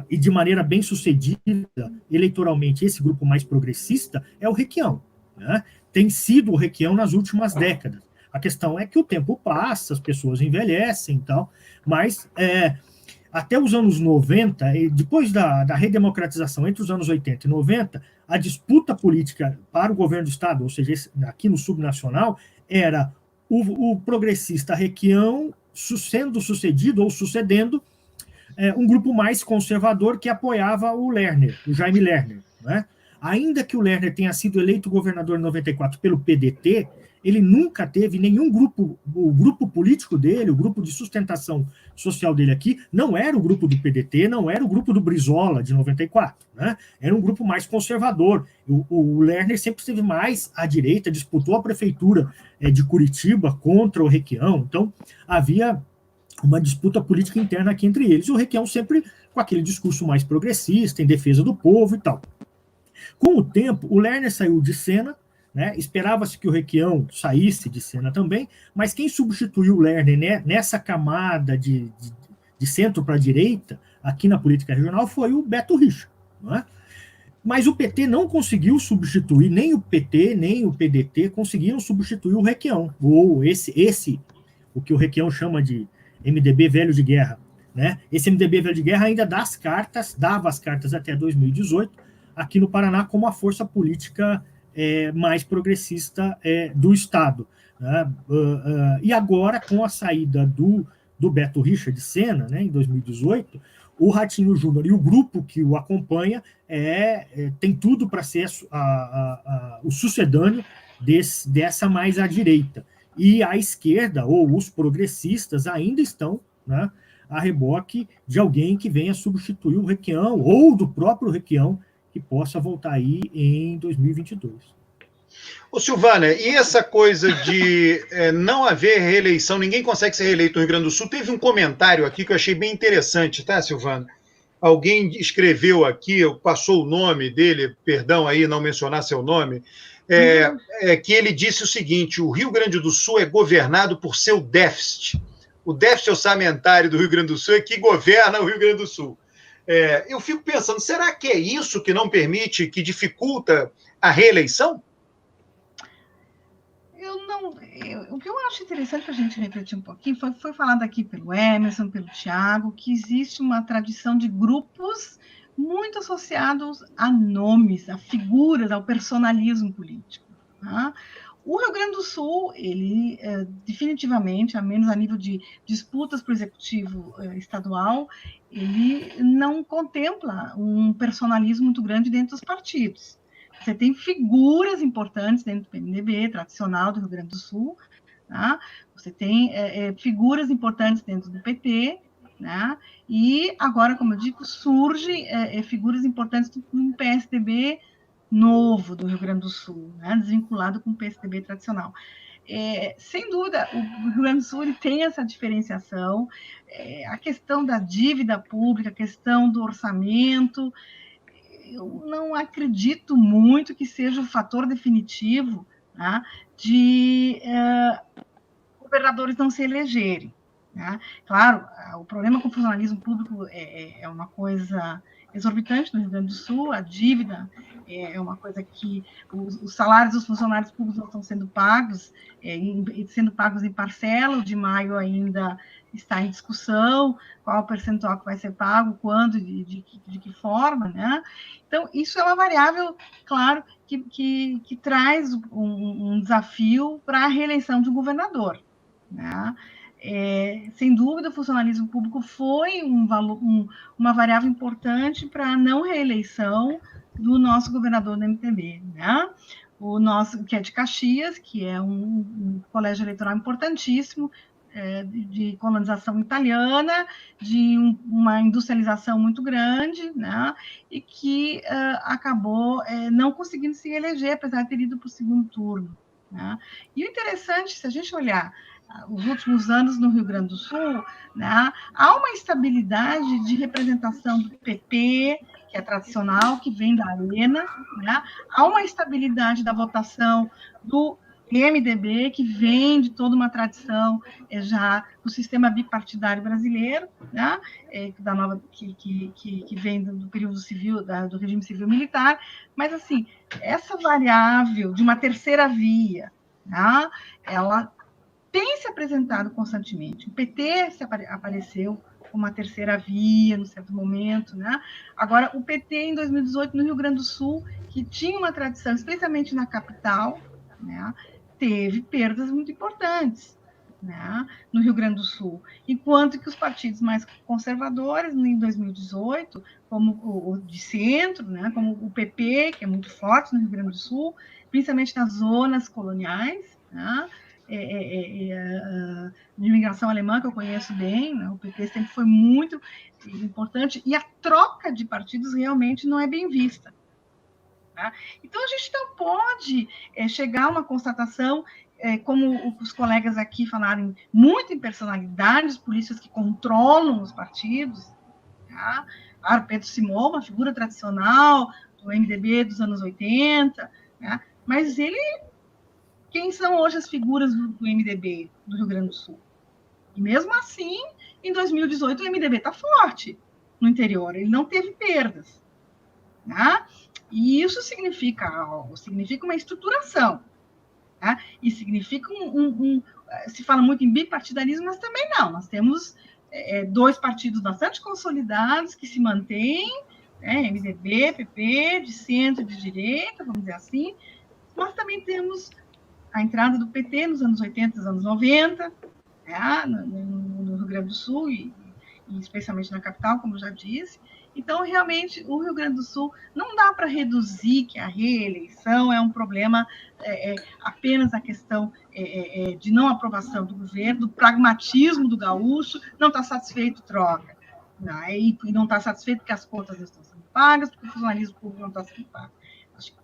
e de maneira bem sucedida, eleitoralmente, esse grupo mais progressista é o Requião. Né? Tem sido o Requião nas últimas décadas. A questão é que o tempo passa, as pessoas envelhecem e tal, mas até os anos 90, depois da redemocratização entre os anos 80 e 90, a disputa política para o governo do Estado, ou seja, aqui no subnacional, era o progressista Requião sendo sucedido ou sucedendo um grupo mais conservador que apoiava o Lerner, o Jaime Lerner. Né? Ainda que o Lerner tenha sido eleito governador em 94 pelo PDT, ele nunca teve nenhum grupo, o grupo político dele, o grupo de sustentação social dele aqui, não era o grupo do PDT, não era o grupo do Brizola, de 94, né? Era um grupo mais conservador. O Lerner sempre esteve mais à direita, disputou a prefeitura de Curitiba contra o Requião, então havia uma disputa política interna aqui entre eles, e o Requião sempre com aquele discurso mais progressista, em defesa do povo e tal. Com o tempo, o Lerner saiu de cena, né? Esperava-se que o Requião saísse de cena também, mas quem substituiu o Lerner, né, nessa camada de centro para a direita, aqui na política regional, foi o Beto Richa. Não é? Mas o PT não conseguiu substituir, nem o PT, nem o PDT conseguiram substituir o Requião, ou o que o Requião chama de MDB velho de guerra. Né? Esse MDB velho de guerra ainda dava as cartas até 2018, aqui no Paraná, como a força política mais progressista do Estado. Né? E agora, com a saída do Beto Richa de cena, né, em 2018, o Ratinho Júnior e o grupo que o acompanha tem tudo para ser o sucedâneo dessa mais à direita. E a esquerda, ou os progressistas, ainda estão, né, a reboque de alguém que venha substituir o Requião, ou do próprio Requião, que possa voltar aí em 2022. Ô, Silvana, e essa coisa de não haver reeleição, ninguém consegue ser reeleito no Rio Grande do Sul? Teve um comentário aqui que eu achei bem interessante, tá, Silvana? Alguém escreveu aqui, passou o nome dele, perdão aí não mencionar seu nome, que ele disse o seguinte: o Rio Grande do Sul é governado por seu déficit. O déficit orçamentário do Rio Grande do Sul é que governa o Rio Grande do Sul. Eu fico pensando, será que é isso que não permite, que dificulta a reeleição? O que eu acho interessante para a gente refletir um pouquinho foi falado aqui pelo Emerson, pelo Tiago, que existe uma tradição de grupos muito associados a nomes, a figuras, ao personalismo político. Tá? O Rio Grande do Sul, ele definitivamente, a menos a nível de disputas para o executivo estadual, ele não contempla um personalismo muito grande dentro dos partidos. Você tem figuras importantes dentro do PMDB, tradicional do Rio Grande do Sul, tá? Você tem figuras importantes dentro do PT, né? E agora, como eu digo, surgem figuras importantes no PSDB novo do Rio Grande do Sul, né? Desvinculado com o PSDB tradicional. Sem dúvida, o Rio Grande do Sul ele tem essa diferenciação, a questão da dívida pública, a questão do orçamento, eu não acredito muito que seja o fator definitivo, né, de governadores não se elegerem. Né? Claro, o problema com o funcionalismo público é uma coisa exorbitante no Rio Grande do Sul, a dívida é uma coisa que os salários dos funcionários públicos não estão sendo pagos, sendo pagos em parcela, o de maio ainda está em discussão, qual o percentual que vai ser pago, quando, de que forma, né? Então, isso é uma variável, claro, que traz um desafio para a reeleição de um governador. Né? Sem dúvida, o funcionalismo público foi uma variável importante para a não reeleição do nosso governador do MTB, né? O nosso, que é de Caxias, que é um colégio eleitoral importantíssimo, de colonização italiana, de uma industrialização muito grande, né? E que acabou não conseguindo se eleger, apesar de ter ido para o segundo turno. Né? E o interessante, se a gente olhar os últimos anos no Rio Grande do Sul, né, há uma estabilidade de representação do PP, que é tradicional, que vem da Arena, né, há uma estabilidade da votação do MDB, que vem de toda uma tradição já do sistema bipartidário brasileiro, né, da nova, que vem do período civil, do regime civil-militar, mas, assim, essa variável de uma terceira via, né, ela tem se apresentado constantemente. O PT apareceu como uma terceira via, no certo momento, né? Agora, o PT, em 2018, no Rio Grande do Sul, que tinha uma tradição, especialmente na capital, né, teve perdas muito importantes, né, no Rio Grande do Sul. Enquanto que os partidos mais conservadores, em 2018, como o de centro, né, como o PP, que é muito forte no Rio Grande do Sul, principalmente nas zonas coloniais, né, de imigração alemã, que eu conheço bem, né? O PT sempre foi muito importante, e a troca de partidos realmente não é bem vista. Tá? Então, a gente não pode chegar a uma constatação, como os colegas aqui falaram, muito em personalidades, polícias que controlam os partidos. Tá? Claro, Pedro Simão, uma figura tradicional do MDB dos anos 80, né? Mas quem são hoje as figuras do MDB do Rio Grande do Sul? E mesmo assim, em 2018, o MDB está forte no interior, ele não teve perdas. Né? E isso significa algo, significa uma estruturação. Né? E significa se fala muito em bipartidarismo, mas também não. Nós temos dois partidos bastante consolidados que se mantêm, né? MDB, PP, de centro e de direita, vamos dizer assim, mas também temos a entrada do PT nos anos 80, nos anos 90, né, no Rio Grande do Sul, e especialmente na capital, como eu já disse. Então, realmente, o Rio Grande do Sul não dá para reduzir que a reeleição é um problema apenas a questão de não aprovação do governo, do pragmatismo do gaúcho, não está satisfeito, troca. Né, e não está satisfeito porque as contas não estão sendo pagas, porque o funcionalismo público não está sendo pago.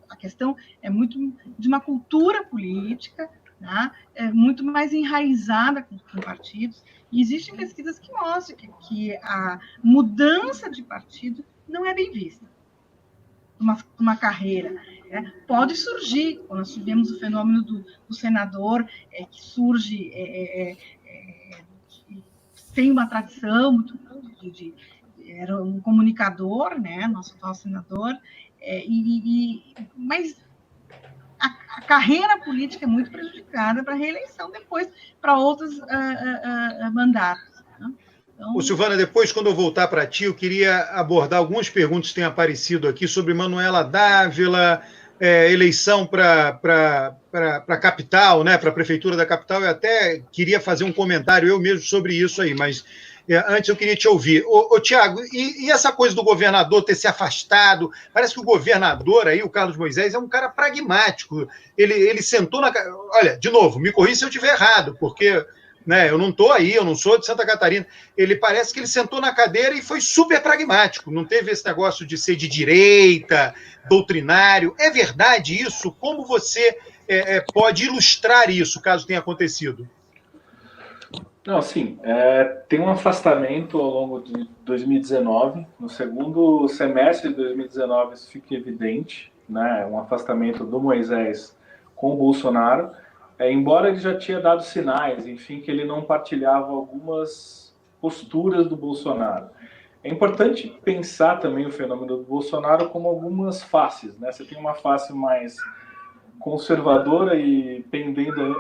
A questão é muito de uma cultura política, né? Muito mais enraizada com partidos, e existem pesquisas que mostram que a mudança de partido não é bem vista. Uma carreira. Né? Pode surgir, quando nós tivemos o fenômeno do senador, que surge sem uma tradição muito era um comunicador, né, nosso atual senador, mas a carreira política é muito prejudicada para a reeleição depois, para outros mandatos. Né? Ô, Silvana, depois, quando eu voltar para ti, eu queria abordar algumas perguntas que têm aparecido aqui sobre Manuela Dávila, eleição para a capital, né, para a prefeitura da capital. Eu até queria fazer um comentário eu mesmo sobre isso aí, mas antes eu queria te ouvir. Ô, Tiago, e essa coisa do governador ter se afastado? Parece que o governador aí, o Carlos Moisés, é um cara pragmático. Ele sentou na... Olha, de novo, me corrija se eu estiver errado, porque... Né, eu não estou aí, eu não sou de Santa Catarina. Ele parece que ele sentou na cadeira e foi super pragmático. Não teve esse negócio de ser de direita, doutrinário. É verdade isso? Como você pode ilustrar isso, caso tenha acontecido? Não, sim. Tem um afastamento ao longo de 2019. No segundo semestre de 2019 isso fica evidente, né? Um afastamento do Moisés com o Bolsonaro. Embora ele já tinha dado sinais, enfim, que ele não partilhava algumas posturas do Bolsonaro. É importante pensar também o fenômeno do Bolsonaro como algumas faces, né? Você tem uma face mais conservadora e pendendo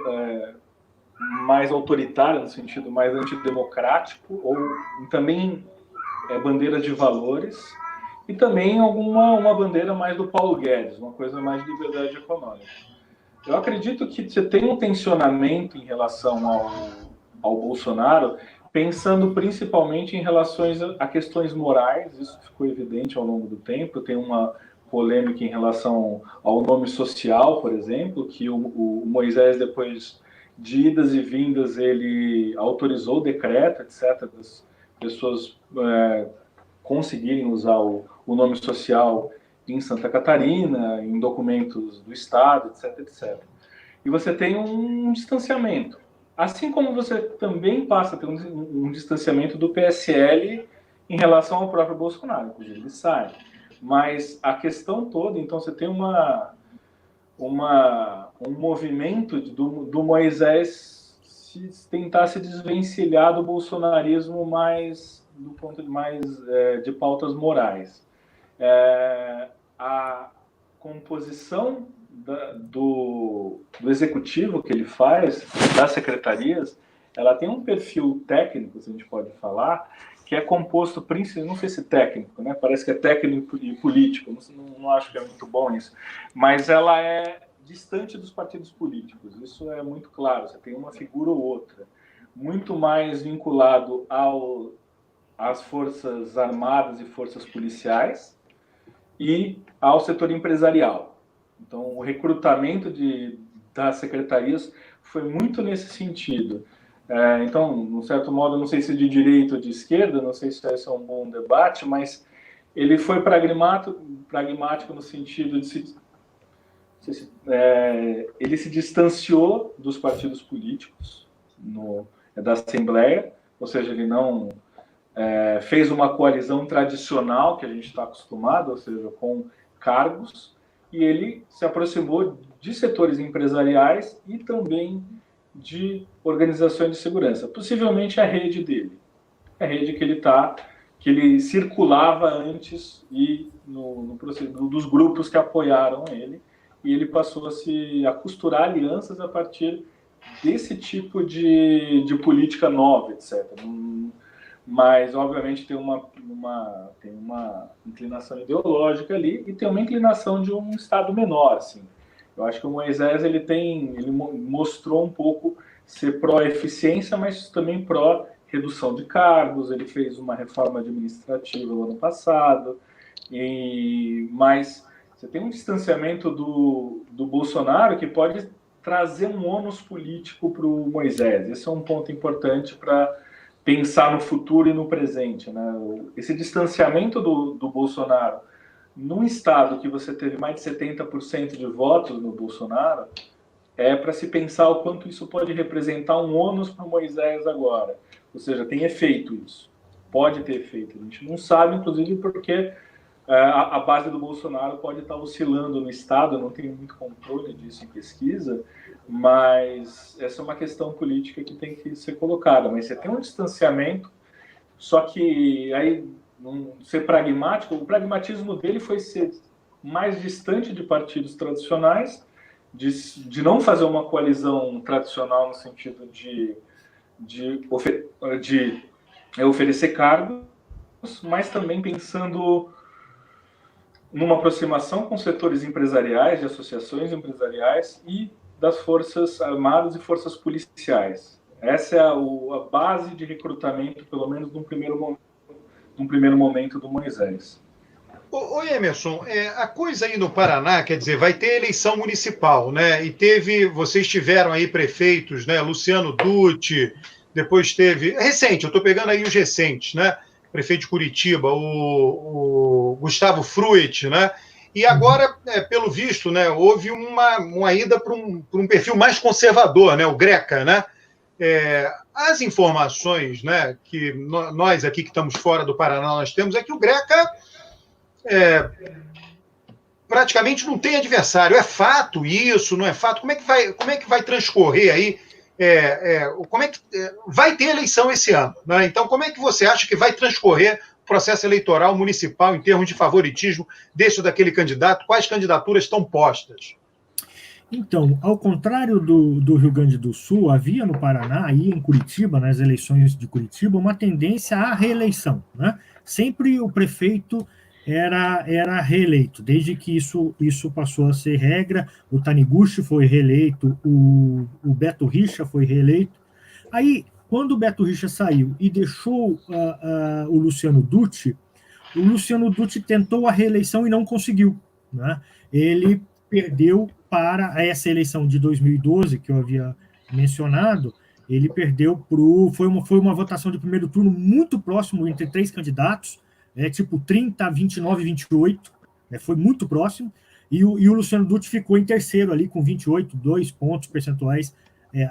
mais autoritária, no sentido mais antidemocrático, ou também bandeira de valores, e também uma bandeira mais do Paulo Guedes, uma coisa mais de liberdade econômica. Eu acredito que você tem um tensionamento em relação ao Bolsonaro, pensando principalmente em relações a questões morais, isso ficou evidente ao longo do tempo. Tem uma polêmica em relação ao nome social, por exemplo, que o Moisés, depois de idas e vindas, ele autorizou o decreto, etc., das pessoas conseguirem usar o nome social em Santa Catarina, em documentos do Estado, etc, etc. E você tem um distanciamento. Assim como você também passa a ter um distanciamento do PSL em relação ao próprio Bolsonaro, inclusive ele sai. Mas a questão toda, então você tem um movimento do Moisés tentar se desvencilhar do bolsonarismo mais do ponto de pautas morais. A composição do executivo que ele faz, das secretarias, ela tem um perfil técnico, se a gente pode falar, que é composto, não sei se técnico, né? Parece que é técnico e político, não acho que é muito bom isso, mas ela é distante dos partidos políticos, isso é muito claro, você tem uma figura ou outra, muito mais vinculado às forças armadas e forças policiais, e ao setor empresarial. Então, o recrutamento das secretarias foi muito nesse sentido. Então, de um certo modo, não sei se de direita ou de esquerda, não sei se esse é um bom debate, mas ele foi pragmático no sentido de ele se distanciou dos partidos políticos da Assembleia, ou seja, ele não fez uma coalizão tradicional que a gente está acostumado, ou seja, com cargos, e ele se aproximou de setores empresariais e também de organizações de segurança. Possivelmente a rede dele, a rede que ele circulava antes e dos grupos que apoiaram ele, e ele passou a costurar alianças a partir desse tipo de política nova, etc. Mas, obviamente, tem uma inclinação ideológica ali e tem uma inclinação de um Estado menor, assim. Eu acho que o Moisés ele mostrou um pouco ser pró-eficiência, mas também pró-redução de cargos. Ele fez uma reforma administrativa no ano passado, mas você tem um distanciamento do Bolsonaro que pode trazer um ônus político para o Moisés. Esse é um ponto importante para pensar no futuro e no presente, né? Esse distanciamento do Bolsonaro num estado que você teve mais de 70% de votos no Bolsonaro é para se pensar o quanto isso pode representar um ônus para o Moisés agora. Ou seja, tem efeito isso. Pode ter efeito. A gente não sabe, inclusive, porque a base do Bolsonaro pode estar oscilando no estado, eu não tenho muito controle disso em pesquisa, mas essa é uma questão política que tem que ser colocada. Mas você tem um distanciamento, só que aí ser pragmático. O pragmatismo dele foi ser mais distante de partidos tradicionais, de não fazer uma coalizão tradicional no sentido de oferecer cargos, mas também pensando numa aproximação com setores empresariais, de associações empresariais e das forças armadas e forças policiais. Essa é a base de recrutamento, pelo menos num primeiro momento do Moisés. Ô Emerson, a coisa aí no Paraná, quer dizer, vai ter eleição municipal, né? E vocês tiveram aí prefeitos, né? Luciano Dutti, depois teve... Recente, eu estou pegando aí os recentes, né? Prefeito de Curitiba, o Gustavo Fruit, né? E agora, pelo visto, né, houve uma ida para um perfil mais conservador, né? O Greca, né? As informações, né, que nós aqui que estamos fora do Paraná nós temos é que o Greca praticamente não tem adversário. É fato isso? Não é fato? Como é que vai transcorrer aí? Vai ter eleição esse ano, né? Então, como é que você acha que vai transcorrer o processo eleitoral municipal em termos de favoritismo desse ou daquele candidato? Quais candidaturas estão postas? Então, ao contrário do Rio Grande do Sul, havia no Paraná e em Curitiba, nas eleições de Curitiba, uma tendência à reeleição, né? Sempre o prefeito era reeleito, desde que isso passou a ser regra. O Taniguchi foi reeleito, o Beto Richa foi reeleito. Aí, quando o Beto Richa saiu e deixou o Luciano Dutti tentou a reeleição e não conseguiu, né? Ele perdeu para essa eleição de 2012, que eu havia mencionado. Ele perdeu foi uma votação de primeiro turno muito próximo entre 3 candidatos, tipo 30, 29, 28, foi muito próximo, e o Luciano Dutti ficou em terceiro ali com 28, 2 pontos percentuais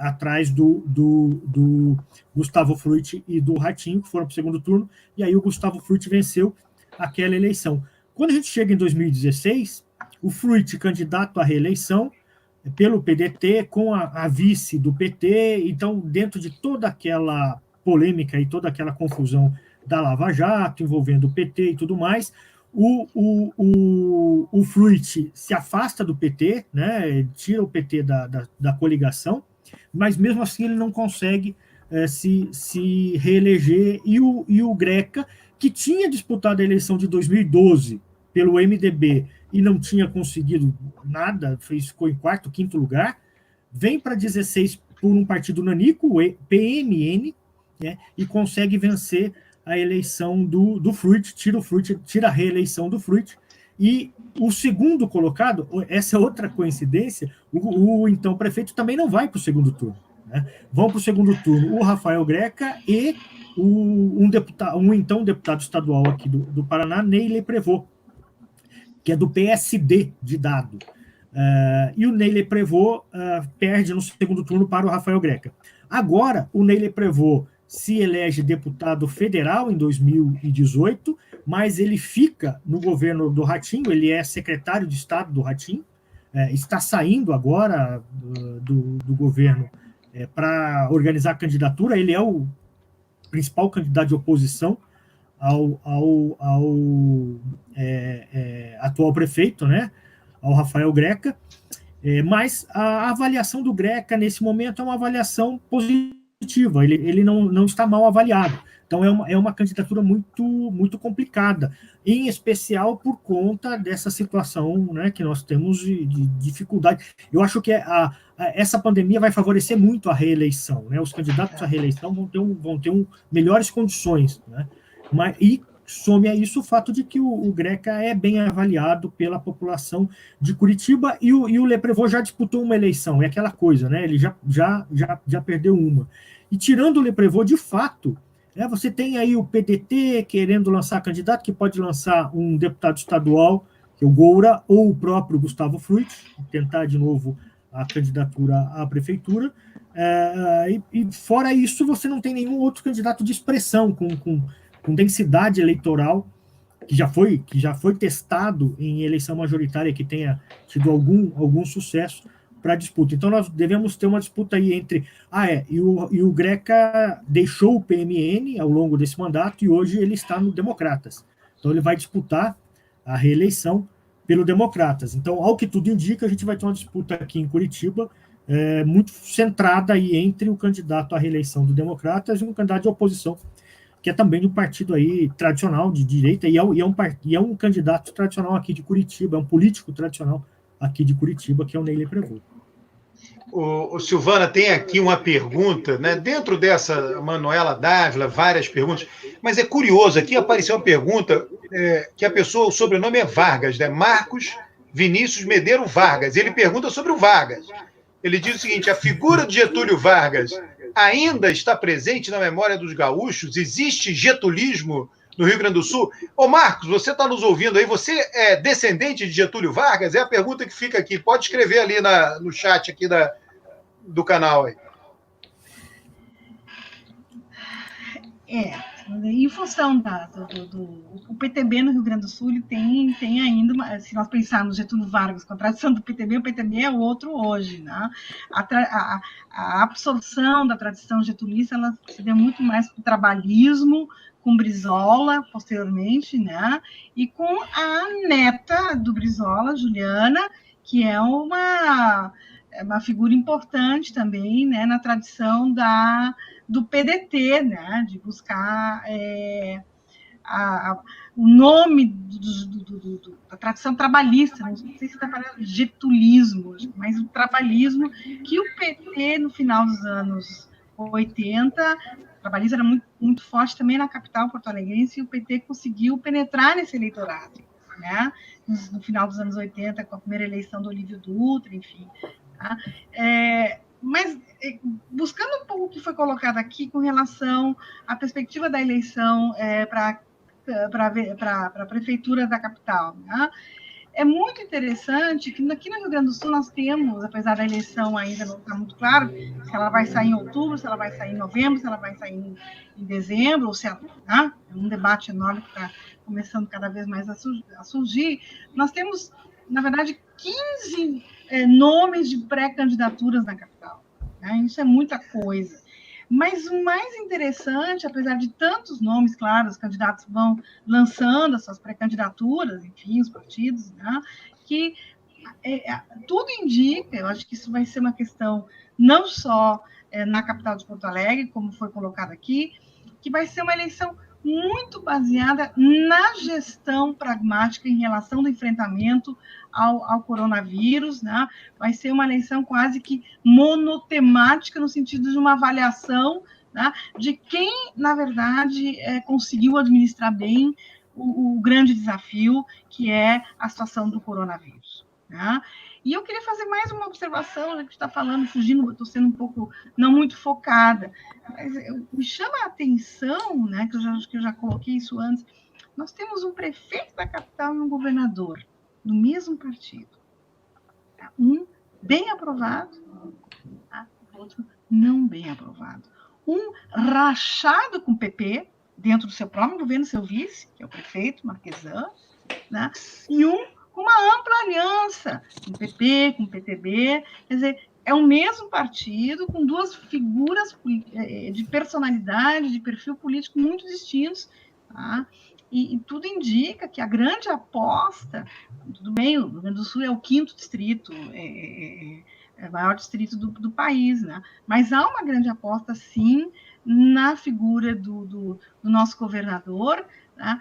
atrás do Gustavo Fruit e do Ratinho, que foram para o segundo turno, e aí o Gustavo Fruit venceu aquela eleição. Quando a gente chega em 2016, o Fruit, candidato à reeleição pelo PDT, com a vice do PT, então, dentro de toda aquela polêmica e toda aquela confusão da Lava Jato, envolvendo o PT e tudo mais, o Fruit se afasta do PT, né, tira o PT da coligação, mas mesmo assim ele não consegue se reeleger, e o Greca, que tinha disputado a eleição de 2012 pelo MDB e não tinha conseguido nada, ficou em quarto, quinto lugar, vem para 16 por um partido nanico, o PMN, né, e consegue vencer a eleição do Fruit, tira a reeleição do Fruit, e o segundo colocado, essa é outra coincidência, o então prefeito também não vai para o segundo turno, né? Vão para o segundo turno o Rafael Greca e um então deputado estadual aqui do Paraná, Neyley Prevot, que é do PSD de Dado. E o Neyley Prevot perde no segundo turno para o Rafael Greca. Agora, o Neyley Prevot se elege deputado federal em 2018, mas ele fica no governo do Ratinho, ele é secretário de Estado do Ratinho, está saindo agora do governo para organizar a candidatura. Ele é o principal candidato de oposição ao atual prefeito, né, ao Rafael Greca, mas a avaliação do Greca nesse momento é uma avaliação positiva, ele não está mal avaliado. Então é uma candidatura muito, muito complicada, em especial por conta dessa situação, né, que nós temos de dificuldade. Eu acho que essa pandemia vai favorecer muito a reeleição, né? Os candidatos à reeleição vão ter melhores condições, né? E some a isso o fato de que o Greca é bem avaliado pela população de Curitiba, e o Leprevot já disputou uma eleição, é aquela coisa, né? Ele já perdeu uma. E tirando o Leprevot, de fato, você tem aí o PDT querendo lançar candidato, que pode lançar um deputado estadual, que é o Goura, ou o próprio Gustavo Fruit, tentar de novo a candidatura à prefeitura. E fora isso, você não tem nenhum outro candidato de expressão com densidade eleitoral, que já foi testado em eleição majoritária, que tenha tido algum sucesso, para a disputa. Então, nós devemos ter uma disputa aí entre... e o Greca deixou o PMN ao longo desse mandato e hoje ele está no Democratas. Então, ele vai disputar a reeleição pelo Democratas. Então, ao que tudo indica, a gente vai ter uma disputa aqui em Curitiba muito centrada aí entre o candidato à reeleição do Democratas e um candidato de oposição, que é também um partido aí tradicional de direita, e é um candidato tradicional aqui de Curitiba, é um político tradicional aqui de Curitiba, que é o Neyley Prevot. O Silvana tem aqui uma pergunta, né? Dentro dessa Manuela Dávila, várias perguntas, mas é curioso, aqui apareceu uma pergunta que a pessoa, o sobrenome é Vargas, né? Marcos Vinícius Medeiro Vargas. Ele pergunta sobre o Vargas. Ele diz o seguinte: a figura de Getúlio Vargas ainda está presente na memória dos gaúchos? Existe getulismo no Rio Grande do Sul? Ô Marcos, você está nos ouvindo aí, você é descendente de Getúlio Vargas? É a pergunta que fica aqui. Pode escrever ali no chat aqui do canal aí. Em função o PTB no Rio Grande do Sul, ele tem ainda, se nós pensarmos Getúlio Vargas com a tradição do PTB, o PTB é outro hoje, né? A absorção da tradição getulista, ela se deu muito mais para o trabalhismo, com Brizola, posteriormente, né? E com a neta do Brizola, Juliana, que é uma figura importante também, né, na tradição do PDT, né, de buscar o nome da tradição trabalhista, não sei se está falando getulismo, mas o trabalhismo, que o PT, no final dos anos 80, o trabalhismo era muito, muito forte também na capital porto-alegrense, e o PT conseguiu penetrar nesse eleitorado, né, no final dos anos 80, com a primeira eleição do Olívio Dutra, enfim. Tá? Mas, buscando um pouco o que foi colocado aqui com relação à perspectiva da eleição para a prefeitura da capital, né? É muito interessante que aqui no Rio Grande do Sul nós temos, apesar da eleição ainda não estar muito claro, se ela vai sair em outubro, se ela vai sair em novembro, se ela vai sair em dezembro, ou se ela, né? É um debate enorme que está começando cada vez mais a surgir. Nós temos, na verdade, 15 nomes de pré-candidaturas na capital, né? Isso é muita coisa. Mas o mais interessante, apesar de tantos nomes, claro, os candidatos vão lançando as suas pré-candidaturas, enfim, os partidos, né? Que tudo indica, eu acho que isso vai ser uma questão não só na capital de Porto Alegre, como foi colocado aqui, que vai ser uma eleição muito baseada na gestão pragmática em relação do enfrentamento ao coronavírus, né? Vai ser uma eleição quase que monotemática, no sentido de uma avaliação, né, de quem, na verdade, conseguiu administrar bem o grande desafio, que é a situação do coronavírus, né? E eu queria fazer mais uma observação, já que está falando, fugindo, estou sendo um pouco, não muito focada, mas me chama a atenção, né, que eu já coloquei isso antes, nós temos um prefeito da capital e um governador do mesmo partido. Um bem aprovado, o outro não bem aprovado. Um rachado com o PP, dentro do seu próprio governo, seu vice, que é o prefeito, Marquesan, né, e um com uma ampla aliança com o PP, com o PTB, quer dizer, é o mesmo partido com duas figuras de personalidade, de perfil político muito distintos, tá? E tudo indica que a grande aposta, tudo bem, o Rio Grande do Sul é o 5º distrito, é o maior distrito do país, né? Mas há uma grande aposta, sim, na figura do nosso governador, né?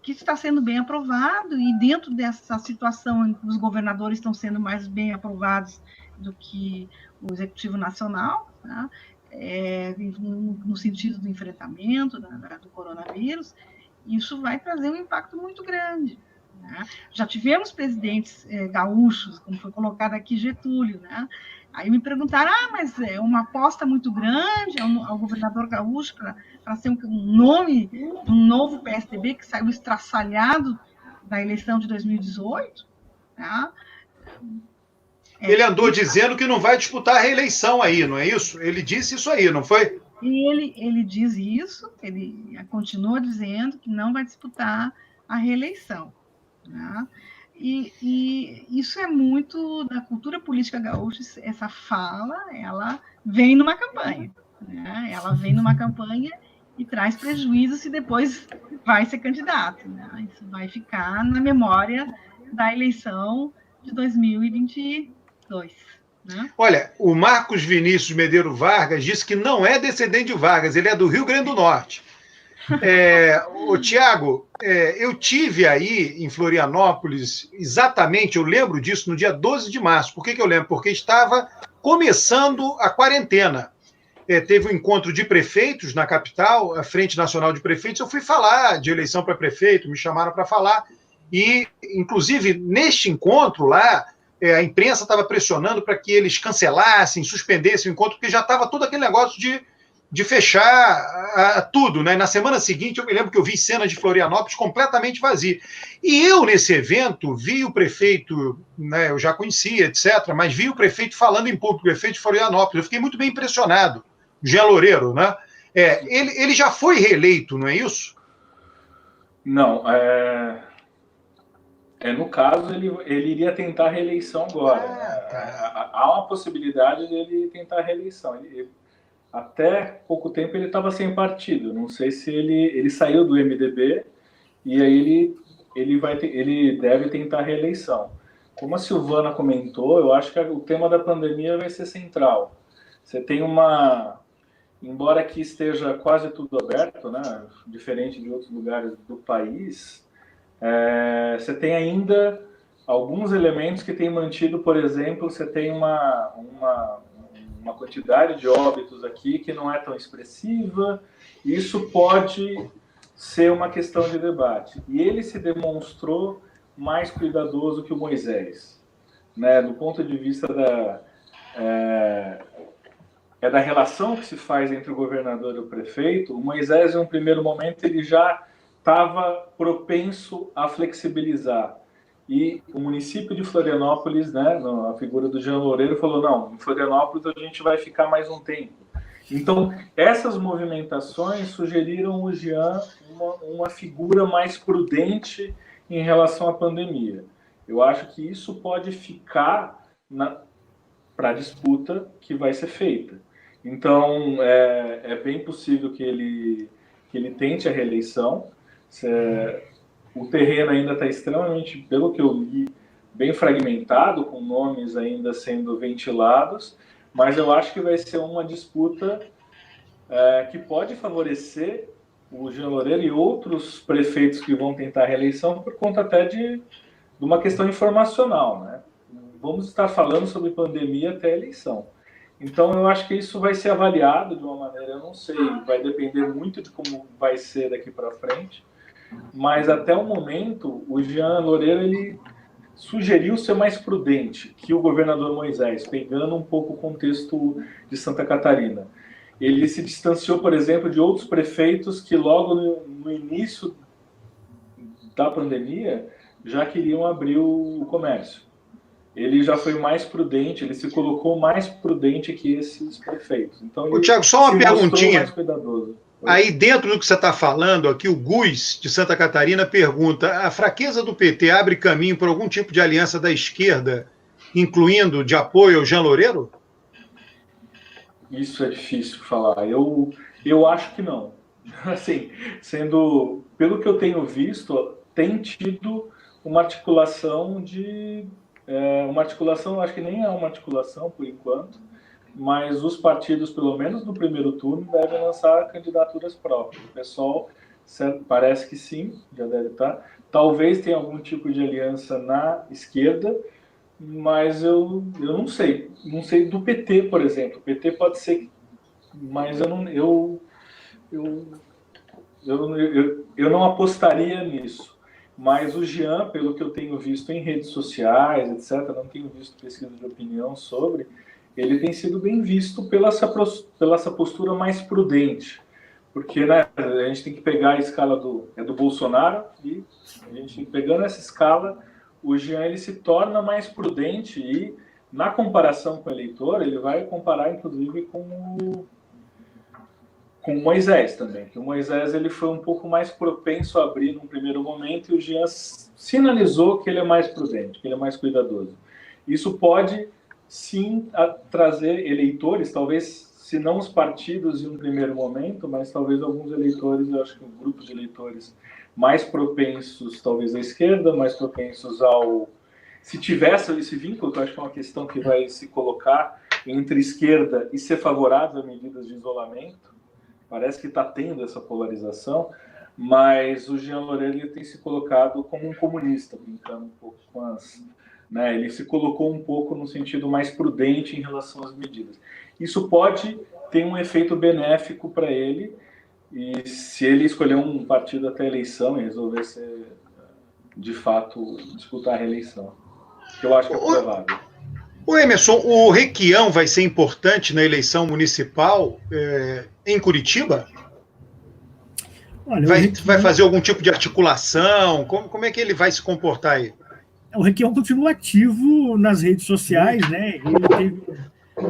Que está sendo bem aprovado, e dentro dessa situação em que os governadores estão sendo mais bem aprovados do que o Executivo Nacional, tá? No sentido do enfrentamento do coronavírus, isso vai trazer um impacto muito grande, né? Já tivemos presidentes gaúchos, como foi colocado aqui, Getúlio, né? Aí me perguntaram, mas é uma aposta muito grande ao governador gaúcho para ser um nome de um novo PSDB que saiu estraçalhado da eleição de 2018, tá? Ele andou dizendo que não vai disputar a reeleição aí, não é isso? Ele disse isso aí, não foi? E ele diz isso, ele continua dizendo que não vai disputar a reeleição, né? E isso é muito da cultura política gaúcha, essa fala, ela vem numa campanha, né? Ela vem numa campanha e traz prejuízo se depois vai ser candidato, né? Isso vai ficar na memória da eleição de 2022, né? Olha, o Marcos Vinícius Medeiro Vargas disse que não é descendente de Vargas, ele é do Rio Grande do Norte. Tiago, eu tive aí em Florianópolis, exatamente, eu lembro disso, no dia 12 de março. Por que eu lembro? Porque estava começando a quarentena. Teve um encontro de prefeitos na capital, a Frente Nacional de Prefeitos. Eu fui falar de eleição para prefeito, me chamaram para falar. E, inclusive, neste encontro lá, a imprensa estava pressionando para que eles cancelassem, suspendessem o encontro, porque já estava todo aquele negócio de fechar tudo, né? Na semana seguinte, eu me lembro que eu vi cena de Florianópolis completamente vazia. E eu, nesse evento, vi o prefeito, né, eu já conhecia, etc., mas vi o prefeito falando em público, o prefeito de Florianópolis. Eu fiquei muito bem impressionado. Jean Loureiro, né? Ele já foi reeleito, não é isso? Não, no caso, ele iria tentar a reeleição agora. Tá. Há uma possibilidade de ele tentar a reeleição. Até pouco tempo ele estava sem partido. Não sei se ele saiu do MDB e aí ele deve tentar a reeleição. Como a Silvana comentou, eu acho que o tema da pandemia vai ser central. Você tem embora aqui esteja quase tudo aberto, né, diferente de outros lugares do país, você tem ainda alguns elementos que têm mantido, por exemplo, você tem uma quantidade de óbitos aqui que não é tão expressiva. Isso pode ser uma questão de debate. E ele se demonstrou mais cuidadoso que o Moisés, né? Do ponto de vista da relação que se faz entre o governador e o prefeito. O Moisés, em um primeiro momento, ele já estava propenso a flexibilizar. E o município de Florianópolis, né, a figura do Jean Loureiro, falou, não, em Florianópolis a gente vai ficar mais um tempo. Então, essas movimentações sugeriram o Jean uma figura mais prudente em relação à pandemia. Eu acho que isso pode ficar para a disputa que vai ser feita. Então, é bem possível que ele tente a reeleição. O terreno ainda está extremamente, pelo que eu li, bem fragmentado, com nomes ainda sendo ventilados, mas eu acho que vai ser uma disputa que pode favorecer o Jean Loureiro e outros prefeitos que vão tentar a reeleição por conta até de uma questão informacional, né? Vamos estar falando sobre pandemia até a eleição. Então, eu acho que isso vai ser avaliado de uma maneira, eu não sei, vai depender muito de como vai ser daqui para frente, mas até o momento, o Jean Loureiro, ele sugeriu ser mais prudente que o governador Moisés, pegando um pouco o contexto de Santa Catarina. Ele se distanciou, por exemplo, de outros prefeitos que logo no início da pandemia já queriam abrir o comércio. Ele já foi mais prudente, ele se colocou mais prudente que esses prefeitos. Então, Tiago, só uma perguntinha. Mais cuidadoso. Aí, dentro do que você está falando aqui, o Gus, de Santa Catarina, pergunta: a fraqueza do PT abre caminho para algum tipo de aliança da esquerda, incluindo de apoio ao Jean Loureiro? Isso é difícil falar. Eu acho que não. Assim, pelo que eu tenho visto, tem tido uma articulação acho que nem é uma articulação por enquanto, mas os partidos, pelo menos no primeiro turno, devem lançar candidaturas próprias. O pessoal parece que sim, já deve estar. Talvez tenha algum tipo de aliança na esquerda, mas eu não sei. Não sei do PT, por exemplo. O PT pode ser, mas eu não apostaria nisso. Mas o Jean, pelo que eu tenho visto em redes sociais, etc., não tenho visto pesquisa de opinião sobre, ele tem sido bem visto pela essa postura mais prudente. Porque, né, a gente tem que pegar a escala do Bolsonaro e a gente pegando essa escala, o Jean ele se torna mais prudente e, na comparação com o eleitor, ele vai comparar, inclusive, com com o Moisés também, que o Moisés ele foi um pouco mais propenso a abrir num primeiro momento, e o Jean sinalizou que ele é mais prudente, que ele é mais cuidadoso. Isso pode, sim, trazer eleitores, talvez, se não os partidos em um primeiro momento, mas talvez alguns eleitores, eu acho que um grupo de eleitores mais propensos, talvez, à esquerda, mais propensos ao... Se tivesse esse vínculo, que eu acho que é uma questão que vai se colocar entre esquerda e ser favorável a medidas de isolamento, parece que está tendo essa polarização, mas o Jean Loureiro tem se colocado como um comunista, brincando um pouco com as... Né, ele se colocou um pouco no sentido mais prudente em relação às medidas. Isso pode ter um efeito benéfico para ele, e se ele escolher um partido até a eleição e resolver ser, de fato, disputar a reeleição, que eu acho que é provável. O Emerson, o Requião vai ser importante na eleição municipal em Curitiba? Olha, vai fazer algum tipo de articulação? Como é que ele vai se comportar aí? O Requião continua ativo nas redes sociais, né? Ele teve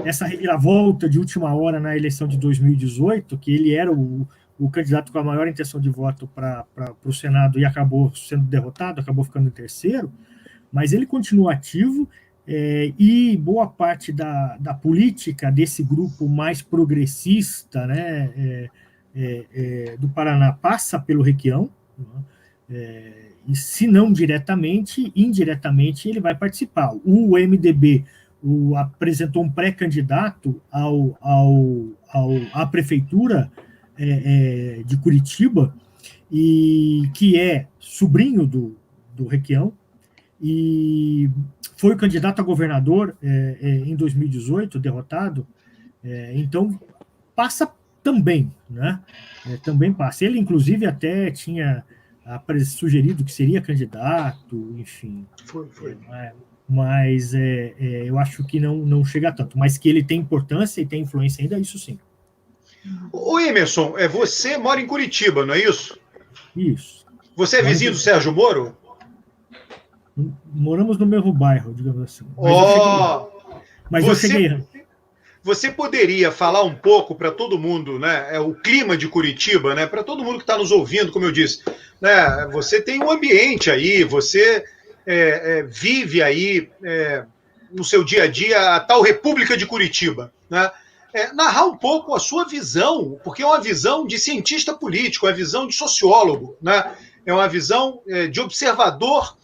essa reviravolta de última hora na eleição de 2018, que ele era o candidato com a maior intenção de voto para o Senado e acabou sendo derrotado, acabou ficando em terceiro, mas ele continua ativo, e boa parte da política desse grupo mais progressista, né, do Paraná passa pelo Requião, e se não diretamente, indiretamente ele vai participar. O MDB apresentou um pré-candidato à prefeitura de Curitiba, e que é sobrinho do Requião, e foi candidato a governador em 2018, derrotado, então passa também, né? Também passa. Ele, inclusive, até tinha sugerido que seria candidato, enfim. Foi. Mas eu acho que não chega tanto. Mas que ele tem importância e tem influência ainda, isso sim. Ô Emerson, você mora em Curitiba, não é isso? Isso. Você é vizinho do Sérgio Moro? Moramos no mesmo bairro, digamos assim. Mas eu cheguei. Você poderia falar um pouco para todo mundo, né? O clima de Curitiba, né? Para todo mundo que está nos ouvindo, como eu disse, né? Você tem um ambiente aí, você vive aí no seu dia a dia a tal República de Curitiba, né? Narrar um pouco a sua visão, porque é uma visão de cientista político, é uma visão de sociólogo, né? É uma visão de observador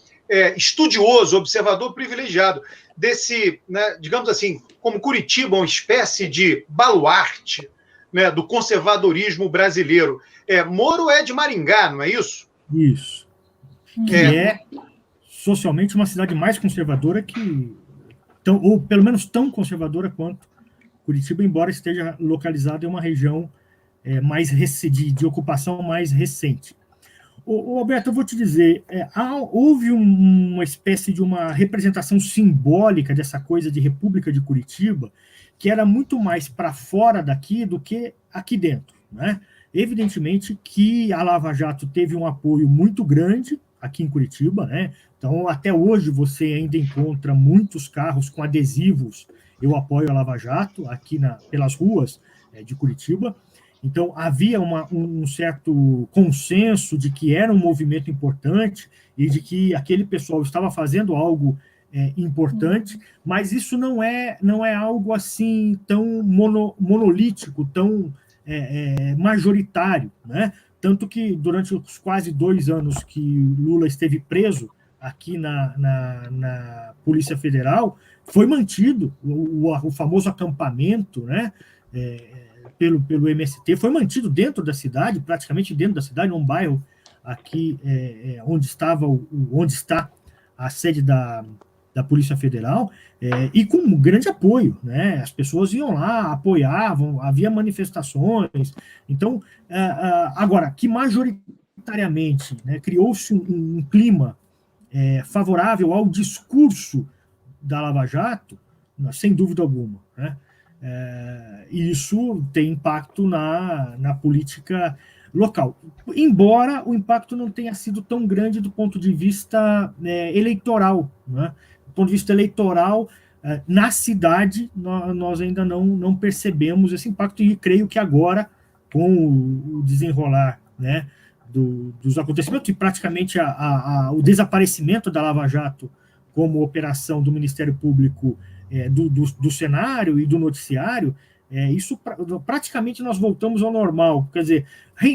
estudioso, observador privilegiado desse, né, digamos assim, como Curitiba, uma espécie de baluarte, né, do conservadorismo brasileiro. Moro é de Maringá, não é isso? Isso. Que é socialmente uma cidade mais conservadora ou pelo menos tão conservadora quanto Curitiba, embora esteja localizada em uma região mais de ocupação mais recente. Alberto, eu vou te dizer, houve uma espécie de uma representação simbólica dessa coisa de República de Curitiba, que era muito mais para fora daqui do que aqui dentro, né? Evidentemente que a Lava Jato teve um apoio muito grande aqui em Curitiba, né? Então, até hoje, você ainda encontra muitos carros com adesivos "Eu apoio a Lava Jato" aqui pelas ruas de Curitiba. Então, havia um certo consenso de que era um movimento importante e de que aquele pessoal estava fazendo algo importante, mas isso não é algo assim tão monolítico, tão majoritário, né? Tanto que durante os quase 2 anos que Lula esteve preso aqui na Polícia Federal, foi mantido o famoso acampamento, né? Pelo MST, foi mantido dentro da cidade, praticamente dentro da cidade, num bairro aqui onde está a sede da Polícia Federal, e com um grande apoio, né? As pessoas iam lá, apoiavam, havia manifestações. Então, agora, que majoritariamente, né, criou-se um clima favorável ao discurso da Lava Jato, sem dúvida alguma, né? E isso tem impacto na política local. Embora o impacto não tenha sido tão grande do ponto de vista eleitoral, né? Do ponto de vista eleitoral, na cidade, nós ainda não percebemos esse impacto, e creio que agora com o desenrolar, né, dos acontecimentos e praticamente o desaparecimento da Lava Jato como operação do Ministério Público, do cenário e do noticiário, isso praticamente nós voltamos ao normal, quer dizer,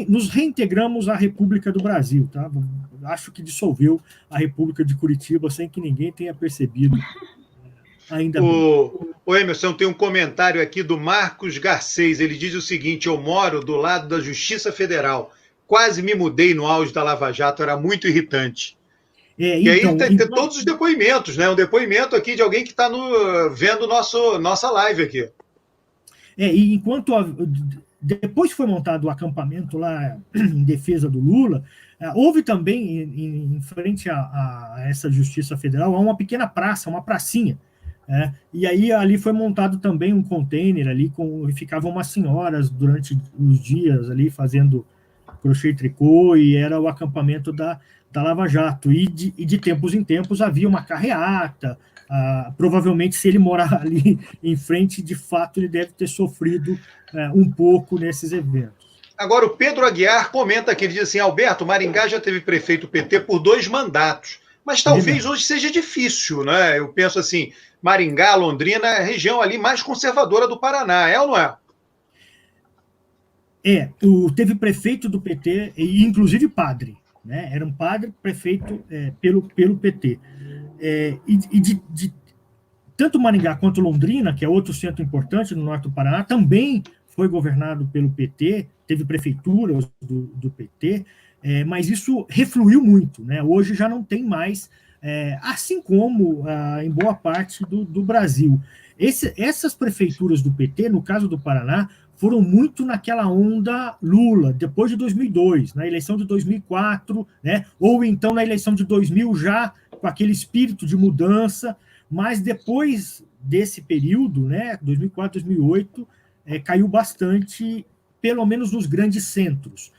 nos reintegramos à República do Brasil, tá? Acho que dissolveu a República de Curitiba sem que ninguém tenha percebido. Ainda o Emerson, tem um comentário aqui do Marcos Garcês, ele diz o seguinte: eu moro do lado da Justiça Federal, quase me mudei no auge da Lava Jato, era muito irritante. E aí tem todos os depoimentos, né? Um depoimento aqui de alguém que está vendo nossa live aqui. E enquanto depois foi montado o acampamento lá em defesa do Lula, houve também, em frente a essa Justiça Federal, uma pequena praça, uma pracinha. E aí ali foi montado também um container ali, e ficavam umas senhoras durante os dias ali fazendo crochê e tricô, e era o acampamento da Lava Jato. E de tempos em tempos havia uma carreata. Provavelmente, se ele morar ali em frente, de fato, ele deve ter sofrido um pouco nesses eventos. Agora, o Pedro Aguiar comenta aqui, ele diz assim: Alberto, Maringá já teve prefeito PT por 2 mandatos, mas talvez hoje seja difícil, né? Eu penso assim, Maringá, Londrina, é a região ali mais conservadora do Paraná, é ou não é? Teve prefeito do PT, e inclusive padre, né? Era um padre prefeito pelo PT. Tanto Maringá quanto Londrina, que é outro centro importante no norte do Paraná, também foi governado pelo PT, teve prefeituras do PT, mas isso refluiu muito, né? Hoje já não tem mais, assim como em boa parte do Brasil. Essas prefeituras do PT, no caso do Paraná, foram muito naquela onda Lula, depois de 2002, na eleição de 2004, né? Ou então na eleição de 2000 já com aquele espírito de mudança, mas depois desse período, né, 2004, 2008, caiu bastante, pelo menos nos grandes centros.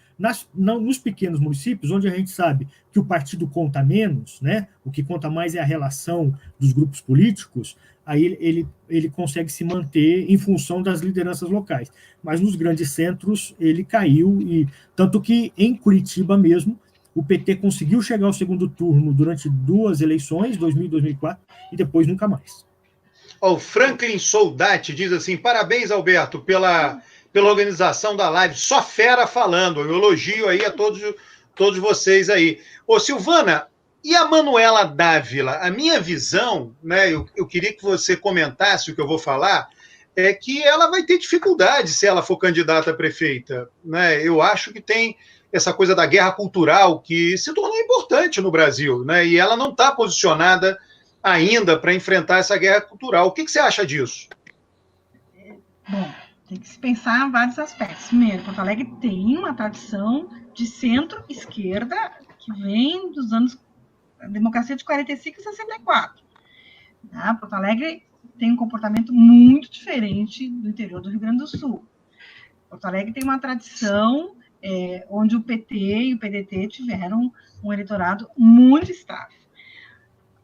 Nos pequenos municípios, onde a gente sabe que o partido conta menos, né, o que conta mais é a relação dos grupos políticos, aí ele consegue se manter em função das lideranças locais. Mas nos grandes centros ele caiu, e tanto que em Curitiba mesmo, o PT conseguiu chegar ao segundo turno durante 2 eleições, 2000 e 2004, e depois nunca mais. O Franklin Soldati diz assim: parabéns, Alberto, pela organização da live. Só fera falando. Eu elogio aí a todos vocês aí. Ô, Silvana, e a Manuela Dávila? A minha visão, né, eu queria que você comentasse o que eu vou falar, é que ela vai ter dificuldade se ela for candidata a prefeita, né? Eu acho que tem essa coisa da guerra cultural que se tornou importante no Brasil, né? E ela não está posicionada ainda para enfrentar essa guerra cultural. O que você acha disso? Bom, tem que se pensar em vários aspectos. Primeiro, Porto Alegre tem uma tradição de centro-esquerda que vem dos anos da democracia de 45 e 64. Porto Alegre tem um comportamento muito diferente do interior do Rio Grande do Sul. Porto Alegre tem uma tradição onde o PT e o PDT tiveram um eleitorado muito estável.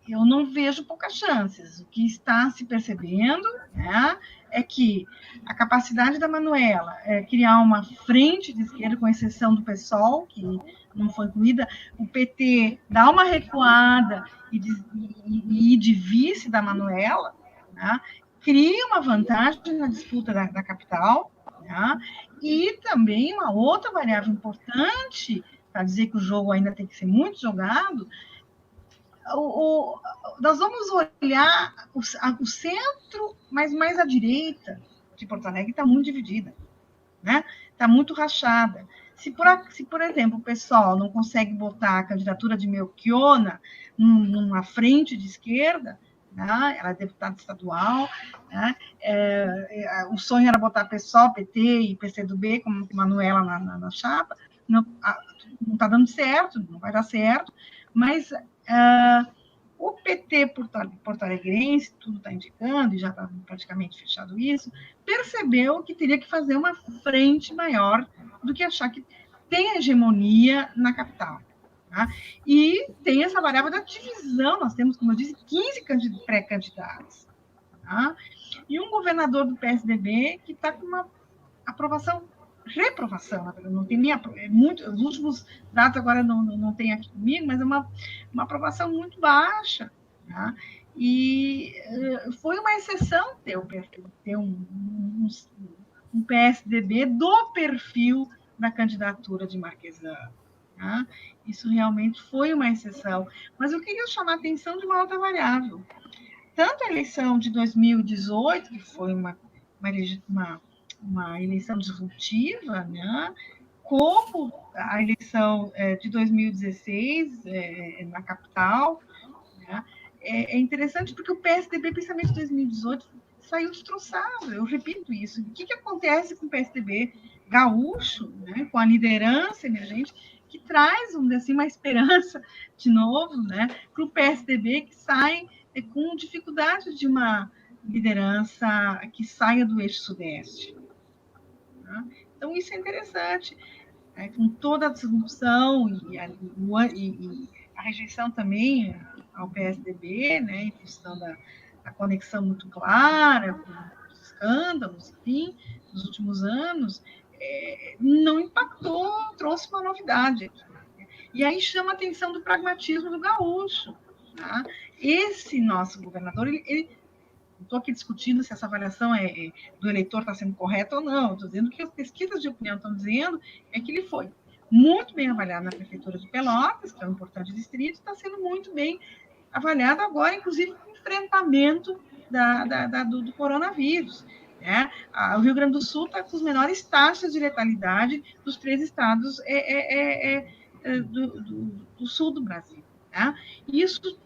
Eu não vejo poucas chances. O que está se percebendo, né, é que a capacidade da Manuela criar uma frente de esquerda, com exceção do PSOL, que não foi incluída, o PT dá uma recuada e de vice da Manuela, né, cria uma vantagem na disputa da capital, né, e também uma outra variável importante, para dizer que o jogo ainda tem que ser muito jogado, nós vamos olhar o centro, mas mais à direita de Porto Alegre está muito dividida, né? Está muito rachada. Se, por exemplo, o pessoal não consegue botar a candidatura de Melchiona numa frente de esquerda, né? Ela é deputada estadual, né? O sonho era botar PSOL, PT e PCdoB como Manuela na chapa, não está dando certo, não vai dar certo, mas o PT porto-alegrense, tudo está indicando, e já está praticamente fechado isso, percebeu que teria que fazer uma frente maior do que achar que tem hegemonia na capital. Tá? E tem essa variável da divisão, nós temos, como eu disse, 15 pré-candidatos. Tá? E um governador do PSDB que está com uma aprovação reprovação, na verdade, não tem nem muito, os últimos dados agora não tem aqui comigo, mas é uma aprovação muito baixa, tá? E foi uma exceção ter um PSDB do perfil da candidatura de Marquesan. Tá? Isso realmente foi uma exceção. Mas eu queria chamar a atenção de uma outra variável. Tanto a eleição de 2018, que foi uma eleição disruptiva, né? Como a eleição de 2016 na capital, né? É interessante porque o PSDB, principalmente em 2018, saiu destroçado. Eu repito isso. O que acontece com o PSDB gaúcho, né? Com a liderança emergente, que traz, vamos dizer assim, uma esperança de novo, né? Para o PSDB que sai com dificuldade de uma liderança que saia do eixo sudeste. Tá? Então, isso é interessante. Com toda a disrupção e a rejeição também ao PSDB, né, em função da conexão muito clara com os escândalos, enfim, nos últimos anos, não impactou, trouxe uma novidade. E aí chama a atenção do pragmatismo do gaúcho. Tá? Esse nosso governador, ele não estou aqui discutindo se essa avaliação do eleitor está sendo correta ou não, estou dizendo que as pesquisas de opinião estão dizendo é que ele foi muito bem avaliado na Prefeitura de Pelotas, que é um importante distrito, está sendo muito bem avaliado agora, inclusive com o enfrentamento do coronavírus. Né? O Rio Grande do Sul está com as menores taxas de letalidade dos 3 estados do sul do Brasil. Tá? Isso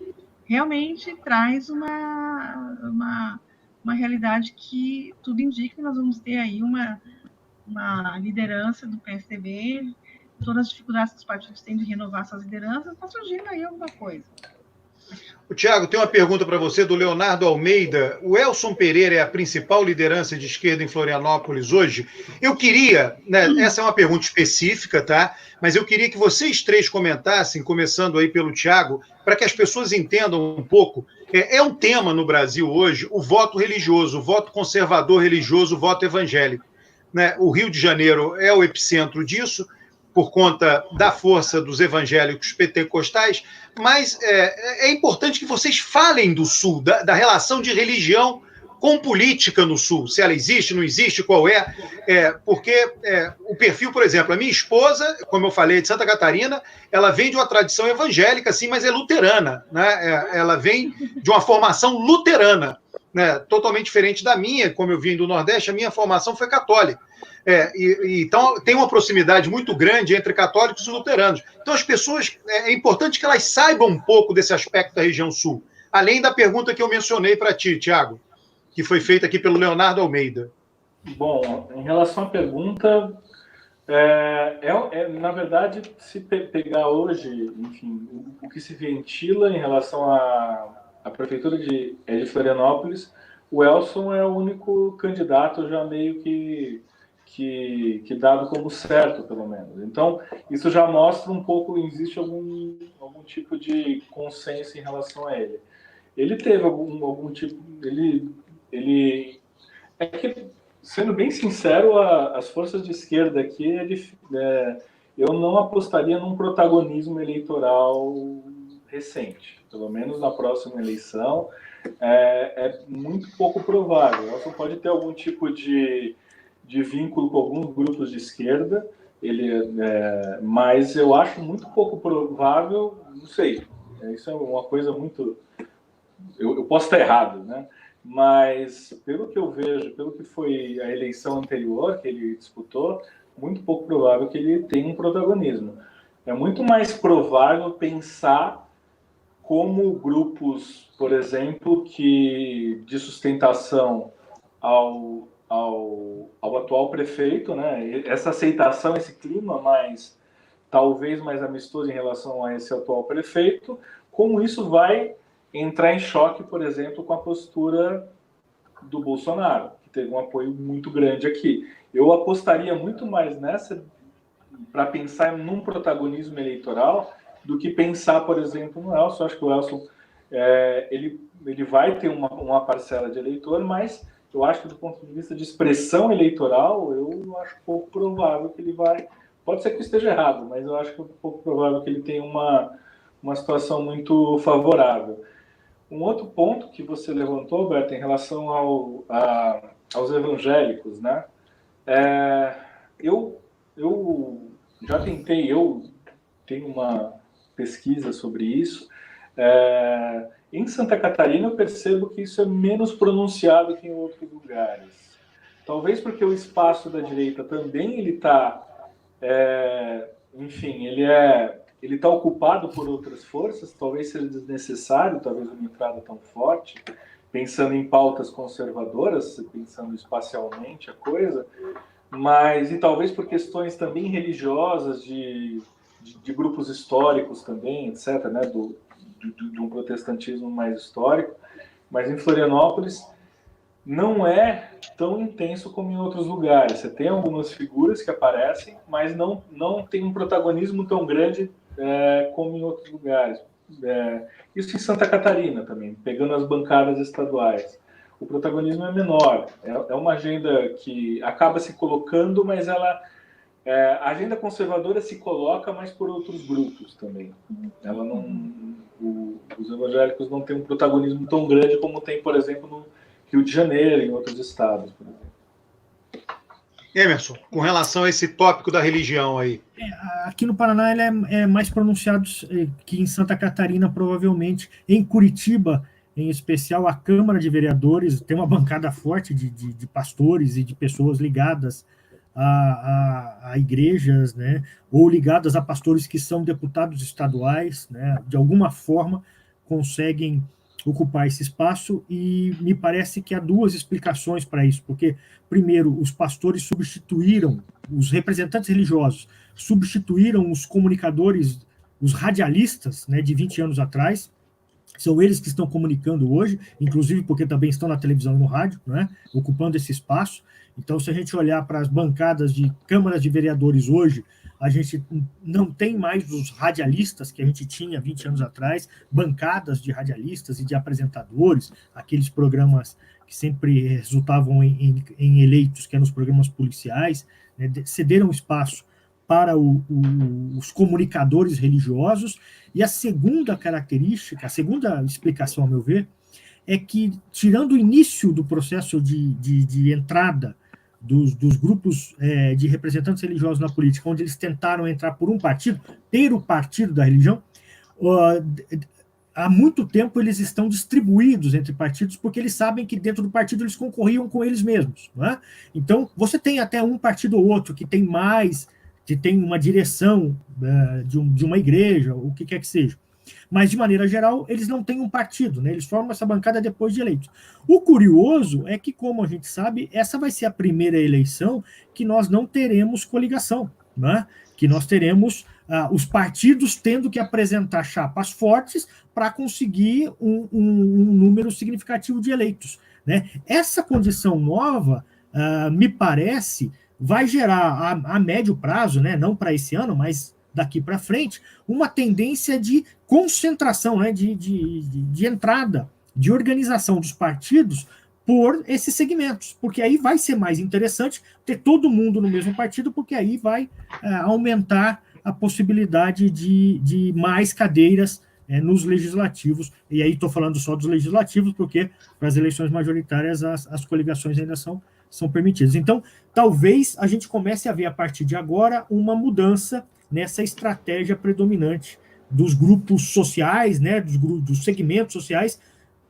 realmente traz uma realidade que tudo indica que nós vamos ter aí uma liderança do PSDB, todas as dificuldades que os partidos têm de renovar suas lideranças, está surgindo aí alguma coisa. O Tiago, tem uma pergunta para você do Leonardo Almeida. O Elson Pereira é a principal liderança de esquerda em Florianópolis hoje? Eu queria, né, essa é uma pergunta específica, tá? Mas eu queria que vocês 3 comentassem, começando aí pelo Tiago, para que as pessoas entendam um pouco. É um tema no Brasil hoje o voto religioso, o voto conservador religioso, o voto evangélico. Né? O Rio de Janeiro é o epicentro disso, por conta da força dos evangélicos pentecostais, mas é importante que vocês falem do Sul, da relação de religião com política no Sul, se ela existe, não existe, qual porque o perfil, por exemplo, a minha esposa, como eu falei, de Santa Catarina, ela vem de uma tradição evangélica, sim, mas é luterana, né? Ela vem de uma formação luterana, né? Totalmente diferente da minha, como eu vim do Nordeste, a minha formação foi católica. Então, tem uma proximidade muito grande entre católicos e luteranos. Então, as pessoas, é importante que elas saibam um pouco desse aspecto da região sul, além da pergunta que eu mencionei para ti, Tiago, que foi feita aqui pelo Leonardo Almeida. Bom, em relação à pergunta, na verdade, se pegar hoje, enfim, o que se ventila em relação à prefeitura de Florianópolis, o Elson é o único candidato já meio que dado como certo, pelo menos. Então, isso já mostra um pouco, existe algum tipo de consenso em relação a ele. Ele teve algum tipo... Ele é que, sendo bem sincero, as forças de esquerda aqui, eu não apostaria num protagonismo eleitoral recente. Pelo menos na próxima eleição, é muito pouco provável. Elson pode ter algum tipo de vínculo com alguns grupos de esquerda, mas eu acho muito pouco provável, não sei, isso é uma coisa muito... Eu posso estar errado, né? Mas pelo que eu vejo, pelo que foi a eleição anterior que ele disputou, muito pouco provável que ele tenha um protagonismo. É muito mais provável pensar como grupos, por exemplo, de sustentação ao atual prefeito, né? Essa aceitação, esse clima talvez mais amistoso em relação a esse atual prefeito, como isso vai entrar em choque, por exemplo, com a postura do Bolsonaro, que teve um apoio muito grande aqui. Eu apostaria muito mais nessa para pensar num protagonismo eleitoral do que pensar, por exemplo, no Elson. Acho que o Elson ele vai ter uma parcela de eleitor, mas eu acho que do ponto de vista de expressão eleitoral, eu acho pouco provável que ele vai... Pode ser que eu esteja errado, mas eu acho que é um pouco provável que ele tenha uma situação muito favorável. Um outro ponto que você levantou, Alberto, em relação aos evangélicos, né? Eu já tentei, eu tenho uma pesquisa sobre isso. Em Santa Catarina, eu percebo que isso é menos pronunciado que em outros lugares. Talvez porque o espaço da direita também ele está, enfim, ele está ocupado por outras forças, talvez seja desnecessário, talvez uma entrada tão forte, pensando em pautas conservadoras, pensando espacialmente a coisa, mas e talvez por questões também religiosas de grupos históricos também, etc., né, de um protestantismo mais histórico, mas em Florianópolis não é tão intenso como em outros lugares. Você tem algumas figuras que aparecem, mas não tem um protagonismo tão grande como em outros lugares. Isso em Santa Catarina também, pegando as bancadas estaduais. O protagonismo é menor. É uma agenda que acaba se colocando, mas a agenda conservadora se coloca, mas por outros grupos também. Ela os evangélicos não têm um protagonismo tão grande como tem, por exemplo, no Rio de Janeiro e em outros estados, por exemplo. Emerson, com relação a esse tópico da religião aí. Aqui no Paraná ele é mais pronunciado que em Santa Catarina, provavelmente. Em Curitiba, em especial, a Câmara de Vereadores tem uma bancada forte de pastores e de pessoas ligadas a igrejas, né, ou ligadas a pastores que são deputados estaduais, né, de alguma forma conseguem ocupar esse espaço, e me parece que há duas explicações para isso, porque, primeiro, os pastores substituíram, os representantes religiosos substituíram os comunicadores, os radialistas, né, de 20 anos atrás. São eles que estão comunicando hoje, inclusive porque também estão na televisão e no rádio, né, ocupando esse espaço. Então, se a gente olhar para as bancadas de câmaras de vereadores hoje, a gente não tem mais os radialistas que a gente tinha 20 anos atrás, bancadas de radialistas e de apresentadores, aqueles programas que sempre resultavam em eleitos, que eram os programas policiais, né, cederam espaço para os comunicadores religiosos. E a segunda característica, a segunda explicação, ao meu ver, é que, tirando o início do processo de entrada dos grupos de representantes religiosos na política, onde eles tentaram entrar por um partido, ter o partido da religião, há muito tempo eles estão distribuídos entre partidos, porque eles sabem que dentro do partido eles concorriam com eles mesmos. Não é? Então, você tem até um partido ou outro que tem mais, que tem uma direção de uma igreja, o que quer que seja. Mas, de maneira geral, eles não têm um partido, né? Eles formam essa bancada depois de eleitos. O curioso é que, como a gente sabe, essa vai ser a primeira eleição que nós não teremos coligação, né? Que nós teremos os partidos tendo que apresentar chapas fortes para conseguir um número significativo de eleitos, né? Essa condição nova, me parece, vai gerar, a médio prazo, né? Não para esse ano, mas daqui para frente, uma tendência de concentração, né, de entrada, de organização dos partidos por esses segmentos, porque aí vai ser mais interessante ter todo mundo no mesmo partido, porque aí vai aumentar a possibilidade de mais cadeiras nos legislativos, e aí estou falando só dos legislativos, porque para as eleições majoritárias as coligações ainda são permitidas. Então, talvez a gente comece a ver a partir de agora uma mudança nessa estratégia predominante dos grupos sociais, né, dos segmentos sociais,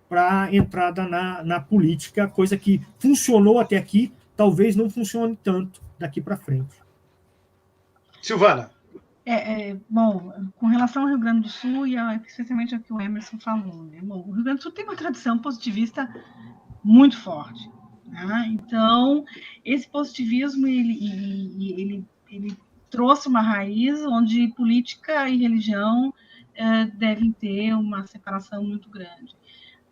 para a entrada na política, coisa que funcionou até aqui, talvez não funcione tanto daqui para frente. Silvana. Bom, com relação ao Rio Grande do Sul, e especialmente ao que o Emerson falou, né? Bom, o Rio Grande do Sul tem uma tradição positivista muito forte. Né? Então, esse positivismo, ele trouxe uma raiz onde política e religião devem ter uma separação muito grande.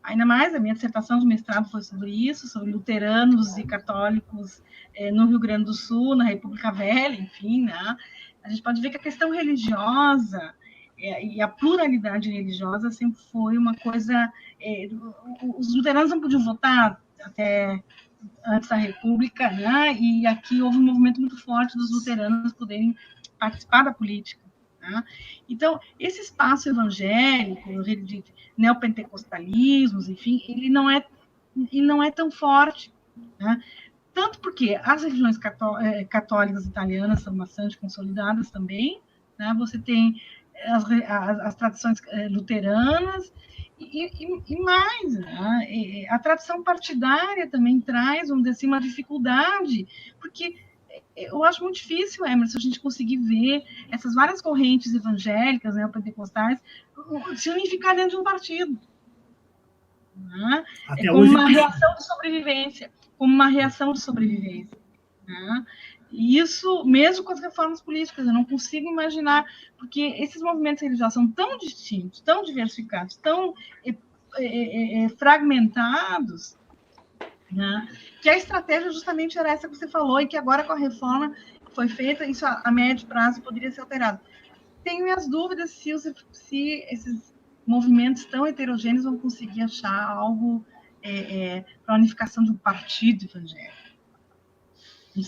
Ainda mais, a minha dissertação de mestrado foi sobre isso, sobre luteranos e católicos no Rio Grande do Sul, na República Velha, enfim, né? A gente pode ver que a questão religiosa e a pluralidade religiosa sempre foi uma coisa... os luteranos não podiam votar até antes da República, né? E aqui houve um movimento muito forte dos luteranos poderem participar da política. Né? Então, esse espaço evangélico, de neopentecostalismos, enfim, ele não é tão forte. Né? Tanto porque as religiões católicas italianas são bastante consolidadas também, né? Você tem as tradições luteranas, e mais, né? A tradição partidária também traz, vamos dizer assim, uma dificuldade, porque eu acho muito difícil, Emerson, a gente conseguir ver essas várias correntes evangélicas, né, pentecostais, se unificar dentro de um partido. Né? Como uma reação de sobrevivência. Né? E isso, mesmo com as reformas políticas, eu não consigo imaginar, porque esses movimentos religiosos são tão distintos, tão diversificados, tão fragmentados, né? Que a estratégia justamente era essa que você falou, e que agora com a reforma que foi feita, isso a médio prazo poderia ser alterado. Tenho minhas dúvidas se esses movimentos tão heterogêneos vão conseguir achar algo para a unificação de um partido evangélico.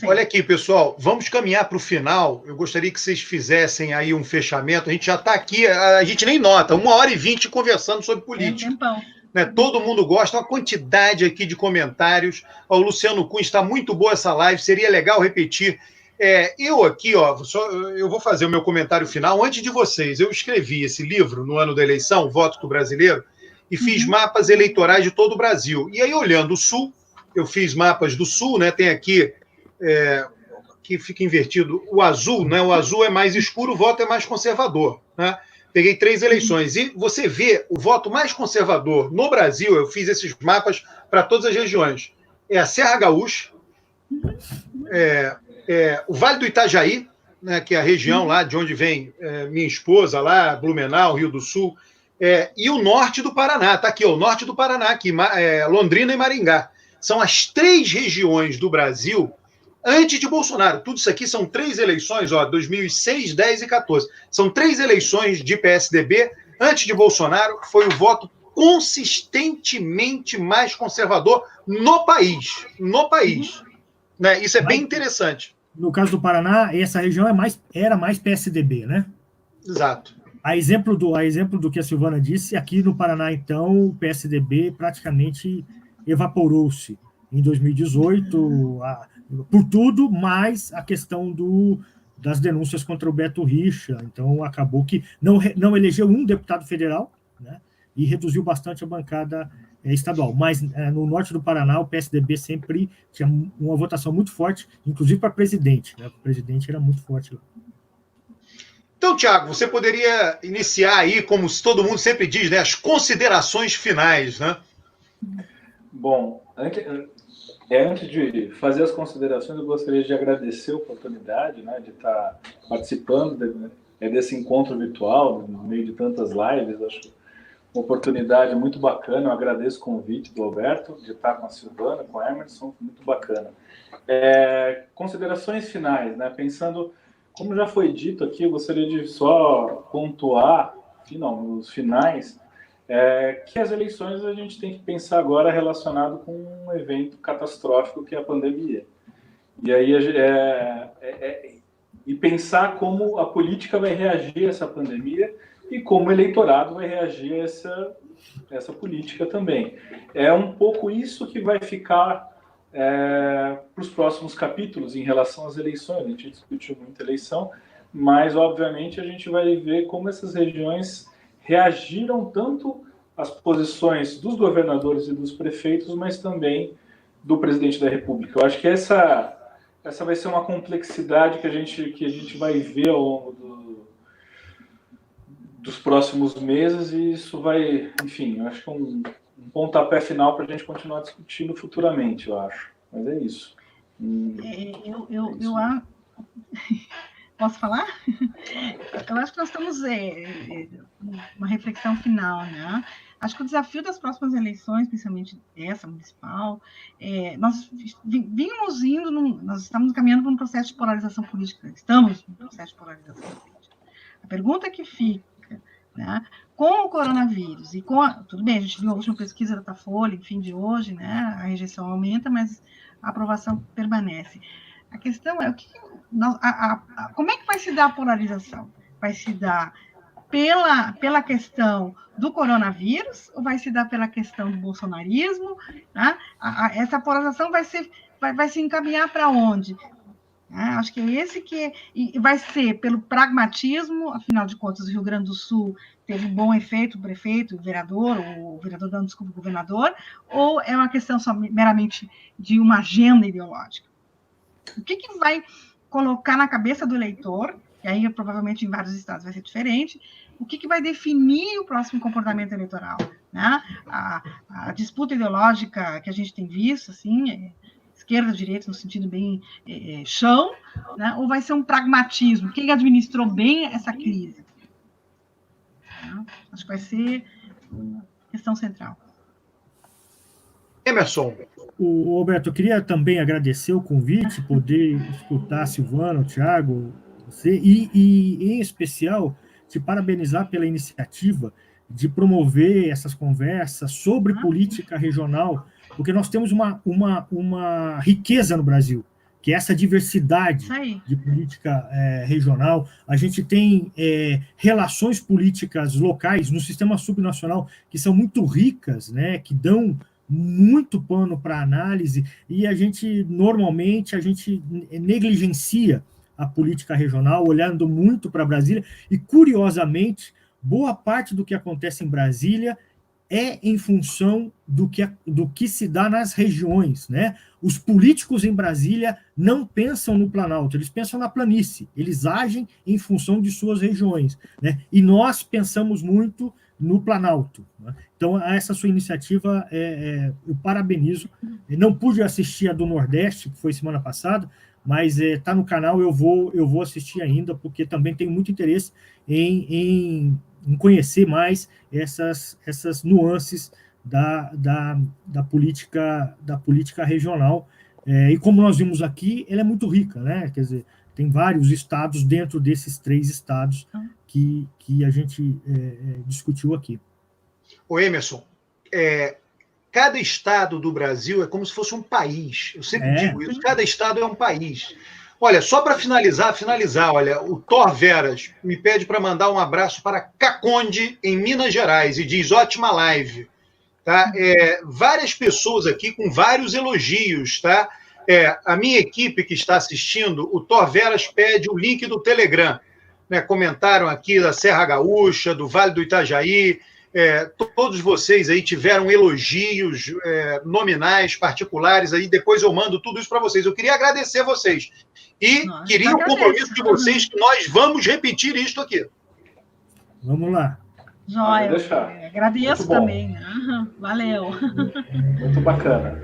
Olha aqui, pessoal, vamos caminhar para o final. Eu gostaria que vocês fizessem aí um fechamento. A gente já está aqui, a gente nem nota, 1h20 conversando sobre política. Né? Todo mundo gosta, uma quantidade aqui de comentários. O Luciano Cunha, está muito boa essa live, seria legal repetir. Eu aqui, eu vou fazer o meu comentário final. Antes de vocês, eu escrevi esse livro no ano da eleição, O Voto do Brasileiro, e fiz mapas eleitorais de todo o Brasil. E aí, olhando o Sul, eu fiz mapas do Sul, né? Tem aqui, que fica invertido, o azul, né? O azul é mais escuro, o voto é mais conservador, né? Peguei 3 eleições. E você vê o voto mais conservador no Brasil, eu fiz esses mapas para todas as regiões. É a Serra Gaúcha, o Vale do Itajaí, né, que é a região lá de onde vem minha esposa, lá, Blumenau, Rio do Sul, e o norte do Paraná. Está aqui, o norte do Paraná, aqui, Londrina e Maringá. São as 3 regiões do Brasil antes de Bolsonaro. Tudo isso aqui são 3 eleições, 2006, 10 e 14. São 3 eleições de PSDB. Antes de Bolsonaro, foi o voto consistentemente mais conservador no país. No país. Né? Isso é bem interessante. No caso do Paraná, essa região era mais PSDB, né? Exato. A exemplo do que a Silvana disse, aqui no Paraná, então, o PSDB praticamente evaporou-se em 2018, por tudo, mais a questão das denúncias contra o Beto Richa. Então, acabou que não elegeu um deputado federal, né, e reduziu bastante a bancada estadual. Mas no norte do Paraná, o PSDB sempre tinha uma votação muito forte, inclusive para presidente. Né? O presidente era muito forte lá. Então, Thiago, você poderia iniciar aí, como todo mundo sempre diz, né, as considerações finais, né? Bom, antes de fazer as considerações, eu gostaria de agradecer a oportunidade, né, de estar participando desse encontro virtual, no meio de tantas lives. Acho uma oportunidade muito bacana. Eu agradeço o convite do Alberto, de estar com a Silvana, com o Emerson, muito bacana. Considerações finais, né, pensando, como já foi dito aqui, eu gostaria de só pontuar, nos finais, que as eleições a gente tem que pensar agora relacionado com um evento catastrófico que é a pandemia. E aí e pensar como a política vai reagir a essa pandemia e como o eleitorado vai reagir a essa política também. É um pouco isso que vai ficar para os próximos capítulos em relação às eleições. A gente discutiu muito eleição, mas obviamente a gente vai ver como essas regiões reagiram tanto às posições dos governadores e dos prefeitos, mas também do presidente da República. Eu acho que essa vai ser uma complexidade que a gente vai ver ao longo dos próximos meses, e isso vai, enfim, eu acho que é um pontapé final para a gente continuar discutindo futuramente, eu acho. Mas é isso. Posso falar? Eu acho que nós estamos uma reflexão final, né? Acho que o desafio das próximas eleições, principalmente essa municipal, nós estamos caminhando para um processo de polarização política. A pergunta que fica, né? Com o coronavírus e tudo bem, a gente viu a última pesquisa da Datafolha, enfim, de hoje, né? A rejeição aumenta, mas a aprovação permanece. A questão é como é que vai se dar a polarização? Vai se dar pela questão do coronavírus ou vai se dar pela questão do bolsonarismo? Né? Essa polarização vai se encaminhar para onde? Acho que é esse que vai ser pelo pragmatismo, afinal de contas, o Rio Grande do Sul teve um bom efeito, o prefeito, o vereador dando desculpa, o governador, ou é uma questão só meramente de uma agenda ideológica? O que vai colocar na cabeça do eleitor, e aí provavelmente em vários estados vai ser diferente, o que vai definir o próximo comportamento eleitoral? Né? A disputa ideológica que a gente tem visto, assim, esquerda, direita, no sentido bem chão, né? Ou vai ser um pragmatismo? Quem administrou bem essa crise? Acho que vai ser uma questão central. Emerson. Roberto, eu queria também agradecer o convite, poder escutar a Silvana, o Thiago, você, e em especial, te parabenizar pela iniciativa de promover essas conversas sobre política regional, porque nós temos uma riqueza no Brasil, que é essa diversidade de política regional. A gente tem relações políticas locais no sistema subnacional que são muito ricas, né, que dão muito pano para análise, e normalmente a gente negligencia a política regional, olhando muito para Brasília, e curiosamente, boa parte do que acontece em Brasília é em função do que se dá nas regiões, né? Os políticos em Brasília não pensam no Planalto, eles pensam na planície, eles agem em função de suas regiões, né? E nós pensamos muito no Planalto, né? Então, essa sua iniciativa, eu parabenizo. Não pude assistir a do Nordeste, que foi semana passada, mas está no canal, eu vou assistir ainda, porque também tenho muito interesse em conhecer mais essas nuances da política regional. E como nós vimos aqui, ela é muito rica, né? Quer dizer, tem vários estados dentro desses 3 estados que a gente discutiu aqui. Ô Emerson, cada estado do Brasil é como se fosse um país. Eu sempre digo isso, cada estado é um país. Olha, só para finalizar, olha, o Thor Veras me pede para mandar um abraço para Caconde, em Minas Gerais, e diz, ótima live. Tá? Várias pessoas aqui com vários elogios, tá? A minha equipe que está assistindo, o Thor Veras pede o link do Telegram. Né? Comentaram aqui da Serra Gaúcha, do Vale do Itajaí, todos vocês aí tiveram elogios nominais, particulares, aí depois eu mando tudo isso para vocês. Eu queria agradecer vocês. E queria o compromisso de vocês que nós vamos repetir isto aqui. Vamos lá. Joia, agradeço também. Valeu. Muito bacana.